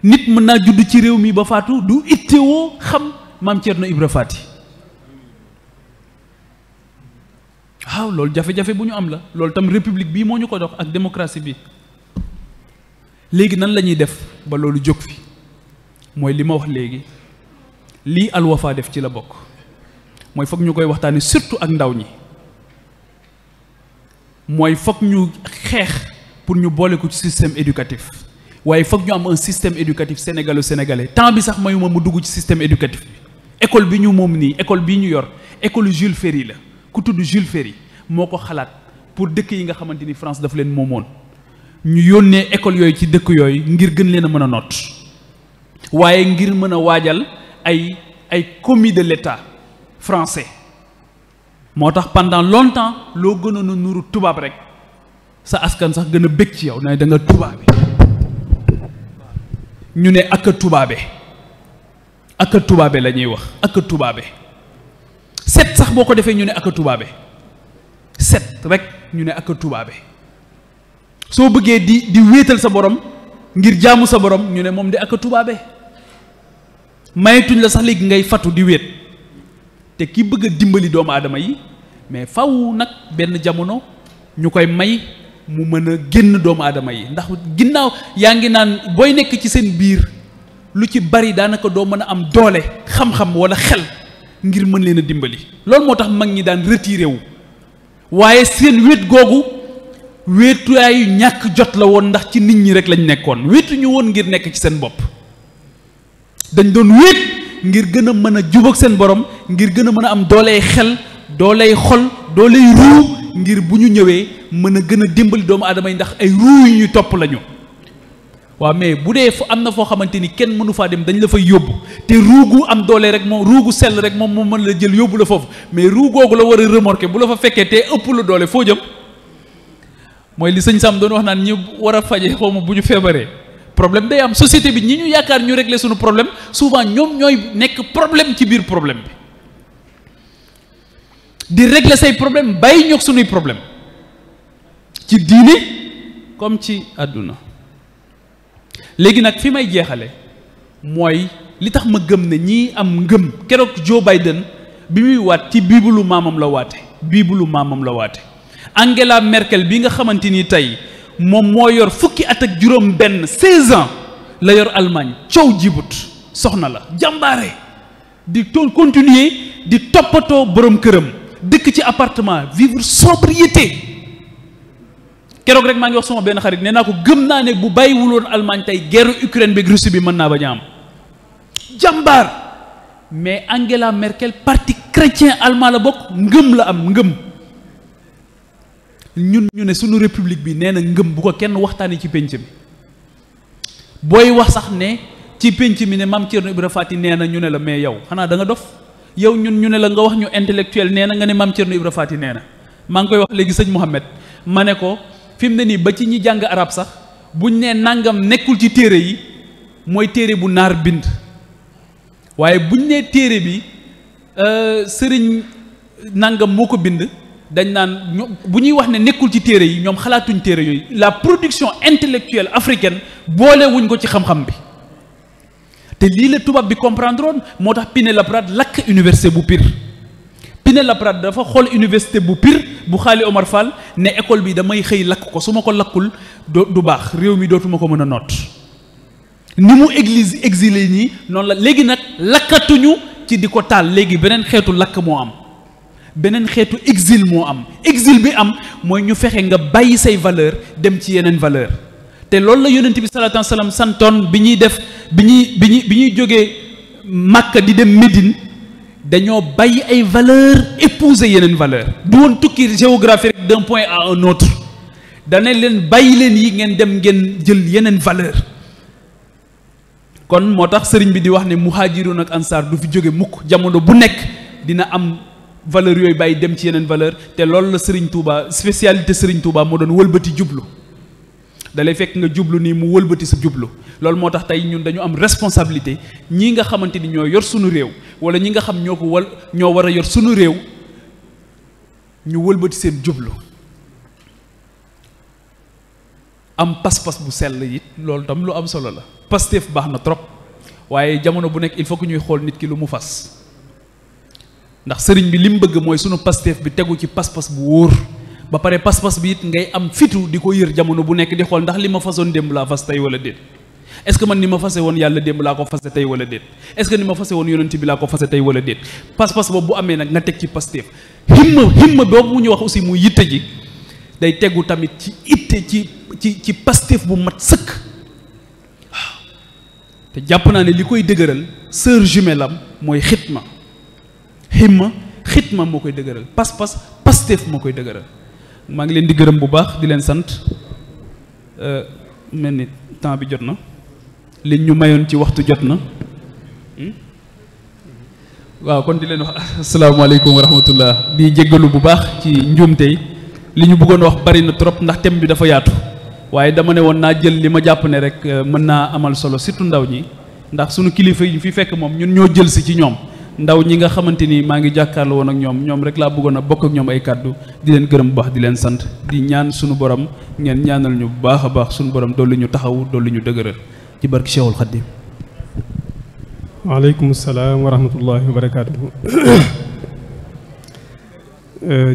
nit mën naa judd ci réew mi ba faatu du ittewoo xam maam Thierno Ibra Faty waaw loolu jafe-jafe bu ñu am la loolu tam république bii moo ñu ko dox ak démocratie bi. léegi nan la ñuy def ba loolu jóg fi mooy li ma wax léegi lii Al Wafa def ci la bokk mooy foog ñu koy waxtaane surtout ak ndaw ñi mooy foog ñu xeex pour ñu boole ko ci système éducatif waaye foog ñu am un système éducatif sénégalo-sénégalais temps bi sax mayuma mu dugg ci système éducatif bi école bi ñu moom nii école bii ñu yor école Jules Ferry la ku tudd Jules Ferry moo ko xalaat pour dëkk yi nga xamante ni France daf leen moomoon ñu yónnee école yooyu ci dëkk yooyu ngir gën leen a mën a noot waaye ngir mën a waajal ay commis de l'État français moo tax pendant longtemps loo gënoon a nuru tubaab rek sa askan sax gën a bëgg ci yow ne da nga tubaabe ñu ne ak a tubaabe la ñuy wax ak a tubaabe set sax boo ko defee ñu ne ak a tubaabe set rek ñu ne ak a tubaabe soo bëggee di wéetal sa borom ngir jaamu sa borom ñu ne moom de ak a tubaabe mayetuñ la sax léegi ngay fatu di wéet te ki bëgg a dimbali doomu aadama yi mais faw nag benn jamono ñu koy may mu mën a génn doomu aadama yi ndax ginnaaw yaa ngi naan booy nekk ci seen biir lu ci bari daanaka doo mën a am doole xam-xam walla xel ngir mën leen a dimbali loolu moo tax mag ñi daan retiré wu waaye seen wéet googu wéetuwaayu ñàkk jot la woon ndax ci nit ñi rek lañ nekkoon wéetuñu woon ngir nekk ci seen bopp dañ doon wéet ngir gën a mën a jubóog seen borom ngir gën a mën a am dooley xel dooley xol dooley ruu ngir bu ñu ñëwee mën a gën a dimbali doomu aadama yi ndax ay ruu yu ñu topp lañu waaw mais bu dee fu am na foo xamante ni kenn mënu faa dem dañ la fay yóbbu te ruugu am doole rek moom ruugu sell rek moom moo mën la jël yóbbu la foofu mais ruu googu la war a remorquer bu la fa fekkee te ëpp la doole foo jëm mooy li sëñ Sam doon wax naan ñi war a faje xaw ma bu ñu feebaree problème day am société bi ñi ñu yaakaar ñu régler suñu problème souvent ñoom ñooy nekk problème ci biir problème bi di régler say problème bàyyi ñoog suñuy problème ci diine comme ci àdduna léegi nag fi may jeexale mooy li tax ma gëm ne ñii am ngëm keroog Joe Biden bi muy waat ci biibulu maamam la waate Angela Merkel bi nga xamante ni tey moom moo yor fukki at ak juróom benn 16 ans la yor Allemagne coow jibut soxna la jàmbaare di continuer di toppatoo borom këram dëkk ci appartement vivre sobriété keroog rek maa ngi wax sama benn xarit nee naa ko gëm naa ne bu bàyyiwuloon Allemagne tey guerre Ukraine beeg Russie bi mën naa bañ a am jàmbaar mais Angela Merkel parti chrétien allemand la bokk ngëm la am ngëm ñun ñu ne suñu république bi nee na ngëm bu ko kenn waxtaanee ci pénc mi booy wax sax ne ci pénc mi ne Mame Thierno Ibra Fati nee na ñu ne la mais yow xanaa da nga dof yow ñun ñu ne la nga wax ñu intellectuel nee na nga ne Mame Thierno Ibra Fati nee na maa ngi koy wax léegi sëñ Mouhamed ma ne ko fi mu ne nii ba ci ñi jàng arab sax buñ nee nangam nekkul ci téere yi mooy téere bu naar bind waaye buñ nee téere bi sëriñ nangam moo ko bind dañ naan bu ñuy wax ne nekkul ci téere yi ñoom xalaatuñ téere yooyu la production intellectuelle africaine boole wuñ ko ci xam-xam bi te lii la tubaab bi comprendre woon moo tax Pinet-Laprade lakk université bu Pire Pinet-Laprade dafa xool université bu Pire bu Xaali Omar Fall ne école bi damay xëy lakk ko su ma ko lakkul du baax réew mi dootuma ko mën a noot ni mu église exilé ñi noonu la léegi nag lakkatuñu ci di ko taal léegi beneen xeetu lakk moo am beneen xeetu exil moo am exil bi am mooy ñu fexe nga bàyyi say valeur dem ci yeneen valeur te loolu la yonent bi salaatu wa salaam santoon bi ñuy def bi ñuy jógee Màkka di dem Médine dañoo bàyyi ay valeur épouser yeneen valeur du woon tukki géographie rek d'un point à un autre dana leen bàyyi leen yi ngeen dem ngeen jël yeneen valeur kon moo tax sëriñ bi di wax ne muhaajiroon ak ansaar du fi jóge mukk jamono bu nekk dina am valeur yooyu bàyyi dem ci yeneen valeur te loolu la Serigne Touba spécialité Serigne Touba moo doon wëlbati jublu dalay fekk nga jublu nii mu wëlbati sa jublu loolu moo tax tey ñun dañu am responsabilité ñii nga xamante ni ñoo yor sunu réew wala ñi nga xam ñoo war a yor sunu réew ñu wëlbati seen jublu am pas-pas bu sell it loolu tam lu am solo la Pastef baax na trop waaye jamono bu nekk il faut que ñuy xool nit ki lu mu fas ndax sëriñ bi li mu bëgg mooy sunu pasteef bi tegu ci pas-pas bu wóor ba pare pas-pas bi it ngay am fitu di ko yër jamono bu nekk di xool ndax li ma fasoon démb laa fas tey wala déet est-ce que man ni ma fase woon yàlla démb laa ko fase tey wala déet est-ce que ni ma fase woon yonent bi laa ko fase tey wala déet pas-pas boobu bu amee nag nga teg ci pasteef himma boobu mu ñu wax aussi muy yitte ji day tegu tamit ci itte ci pasteef bu mat sëkk waaw te jàpp naa ne li koy dëgëral sœur jumelle am mooy xitma xitma moo koy dëgëral pas-pas pasteef moo koy dëgëral maa ngi leen di gërëm bu baax di leen sant mel ni temps bi jot na liñ ñu mayoon ci waxtu jot na waaw kon di leen wax asalaamaaleykum wa rahmatullah di jéggalu bu baax ci njuumte yi li ñu bëggoon wax bari na trop ndax thème bi dafa yaatu waaye dama ne woon naa jël li ma jàpp ne rek mën naa amal solo surtout ndaw ñi ndax sunu kilifa yi fi fekk moom ñun ñoo jël si ci ñoom ndaw ñi nga xamante ni maa ngi jàkkaarloo woon ak ñoom rek laa bëggoon a bokk ak ñoom ay kàddu di leen gërëm bu baax di leen sant di ñaan sunu borom ngeen ñaanal ñu bu baax a baax sunu borom dolli ñu taxawu dolli ñu dëgëral ci barki Cheikhul Khadim. waaleykum salaam wa rahmatullahi wa barakaatuhu.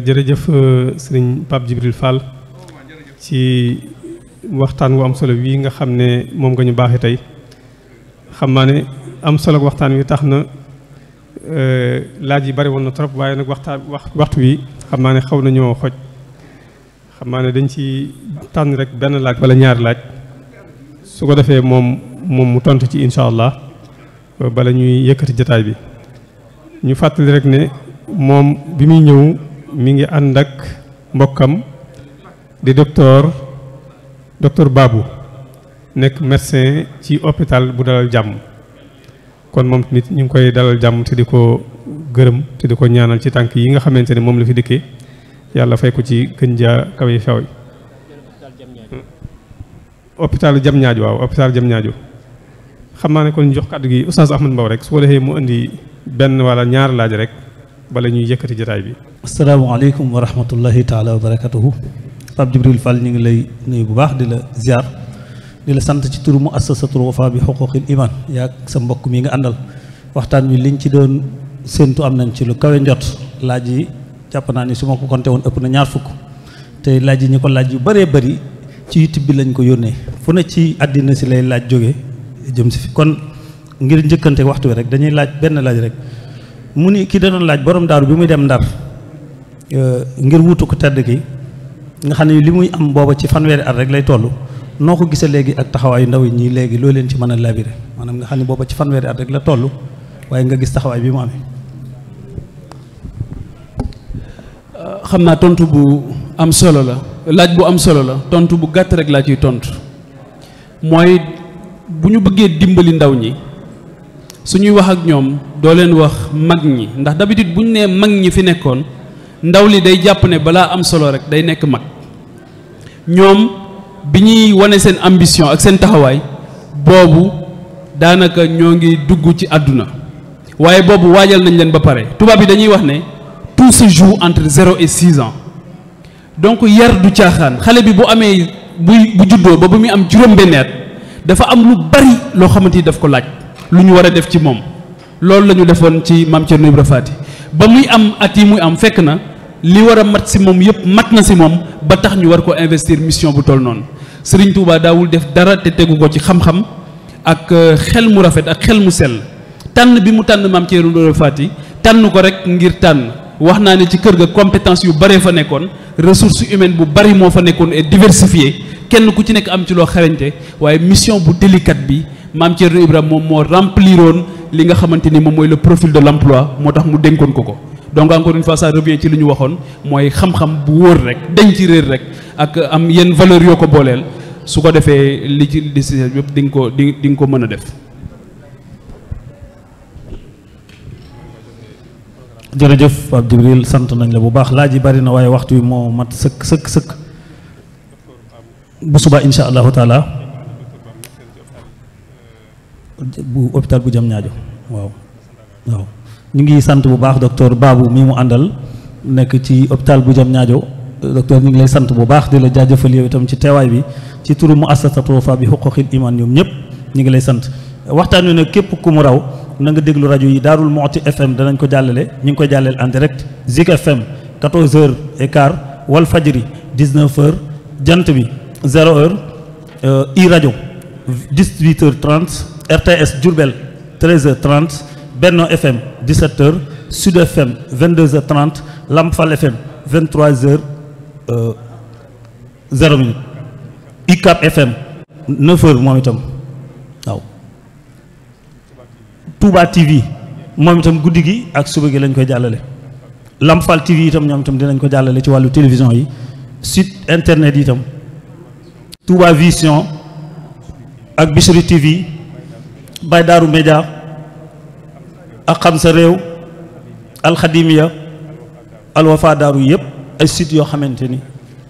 jërëjëf sëriñ Pape Djibril Fall ci waxtaan wu am solo wi nga xam ne moom nga ñu baaxee tey xam naa ne am solo waxtaan wi tax na laaj yi bari woon na trop waaye nag waxtu wi xam naa ne xaw nañoo xoj xam naa ne dañ ci tànn rek benn laaj wala ñaari laaj su ko defee moom mu tontu ci incha allah bala ñuy yëkkati jataay bi ñu fàttali rek ne moom bi muy ñëw mi ngi ànd ak mbokkam di docteur Babou nekk médecin ci hôpital bu Dalal Jàmm kon moom tamit ñu ngi koy dalal jàmm te di ko gërëm te di ko ñaanal ci tànk yi nga xamante ne moom la fi dikkee yàlla fay ko ci gën jaa kawe faw yi hôpital Diamniadio waaw hôpital Diamniadio xam naa ne kon jox kàddu gi Oustaz Ahmad Mbow rek su ko defee mu indi benn wala ñaar laaj rek bala ñuy yëkkati jotaay bi. asalaamaaleykum wa rahmatullahi taala wa barakatuhu. Pape Djibril Fall ñu ngi lay nuyu bu baax di la ziar di la sant ci turu muassasatul Wafa bi xuquqil iman yaa sa mbokk mi nga àndal waxtaan wi liñ ci doon séentu am nañ ci lu kawe njot laaj yi jàpp naa ni su ma ko compté woon ëpp na 20 te laaj yi ñi ko laaj yu bëree bëri ci YouTube bi lañ ko yónnee fu ne ci àddina si lay laaj jóge jëm si fi kon ngir njëkkante waxtu wi rek dañuy laaj benn laaj rek mu ni ki da doon laaj borom daaru bi muy dem Ndar ngir wutu ko tedd ki nga xam ne li muy am booba ci fanweeri at rek lay toll noo ko gisee léegi ak taxawaayu ndaw yi ñii léegi loo leen ci mën a labiré maanaam nga xam ne booba ci fanweeri at rek la toll waaye nga gis taxawaay bi mu amee. xam naa tontu bu am solo la laaj bu am solo la tontu bu gàtt rek laa ciy tontu mooy bu ñu bëggee dimbali ndaw ñi suñuy wax ak ñoom doo leen wax mag ñi ndax d'habitude bu ñu nee mag ñi fi nekkoon ndaw li day jàpp ne balaa am solo rek day nekk mag ñoom bi ñuy wane seen ambition ak seen taxawaay boobu daanaka ñoo ngi dugg ci àdduna waaye boobu waajal nañ leen ba pare tubaab bi dañuy wax ne tout se joue entre 0 et 6 ans donc yar du caaxaan xale bi bu amee bu juddoo ba bu muy am juróom-benn at dafa am lu bari loo xamante ni daf ko laaj lu ñu war a def ci moom loolu la ñu defoon ci Maam Thierno Ibra Faty ba muy am at yi muy am fekk na li war a mat si moom yëpp mat na si moom ba tax ñu war ko investir mission bu toll noonu Serigne Touba daawul def dara te tegu ko ci xam-xam ak xel mu rafet ak xel mu sell tànn bi mu tànn Maam Thierno Ibra Faty tànn ko rek ngir tànn wax naa ne ci kër ga compétence yu baree fa nekkoon ressource humaine bu bari moo fa nekkoon et diversifié kenn ku ci nekk am ci loo xarañte waaye mission bu délicate bi Maam Thierno Ibrahima moom moo rempliroon li nga xamante ni moom mooy le profil de l'emploi moo tax mu dénkoon ko donc encore une fois ça revient ci li ñu waxoon mooy xam-xam bu wóor rek dañ ci réer rek ak am yenn valeur yoo ko booleel su ko defee li ci décision yëpp di nga ko mën a def. jërëjëf Pape Djibril sant nañ la bu baax laaj yi bari na waaye waxtu wi moo mat sëkk bu subaa insha allahu taala bu hôpital bu Diamniadio waaw ñu ngi sant bu baax docteur Babou mi mu àndal nekk ci hôpital bu Diamniadio docteur ñu ngi lay sant bu baax di la jaajëfal yow itam ci teewaay bi ci turu muassasatu Wafa bi huquqil iman ñoom ñëpp ñu ngi lay sant waxtaan wi nag képp ku mu raw na nga déglu rajo yi Daarul Muxti FM danañ ko jàllale ñu ngi koy jàllale en direct Zik FM 14h15 Wal Fajri 19h Jant bi 0h I rajo 18h30 RTS Diourbel 13h30 Benno FM 17h Sud FM 22h30 Lamfal FM 23h 0 minute UCAB FM 9h moom itam waaw Touba TV moom itam guddi gi ak suba gi lañ koy jàllale Lamfal TV itam ñoom itam dinañ ko jàllale ci wàllu télévision yi site internet yi itam Touba Vision ak Bichri TV Baye Darou Média ak Xam Sa Réew Alxadimiya Alwafa Daaru yëpp ay sites yoo xamante ni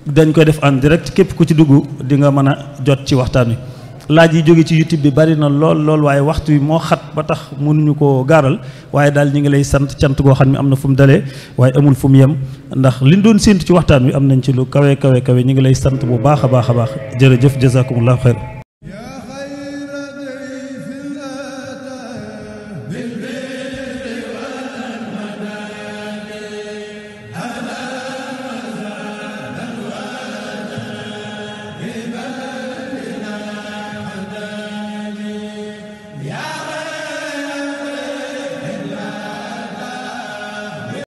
dañ koy def en direct képp ku ci dugg di nga mën a jot ci waxtaan wi laaj yi jóge ci YouTube bi bari na lool waaye waxtu wi moo xat ba tax mënuñu koo gaaral waaye daal ñi ngi lay sant cant goo xam ne am na fu mu dalee waaye amul fu mu yem ndax liñ doon séentu ci waxtaan wi am nañ ci lu kawe ñi ngi lay sant bu baax a baax jërëjëf jazakumullahu xayr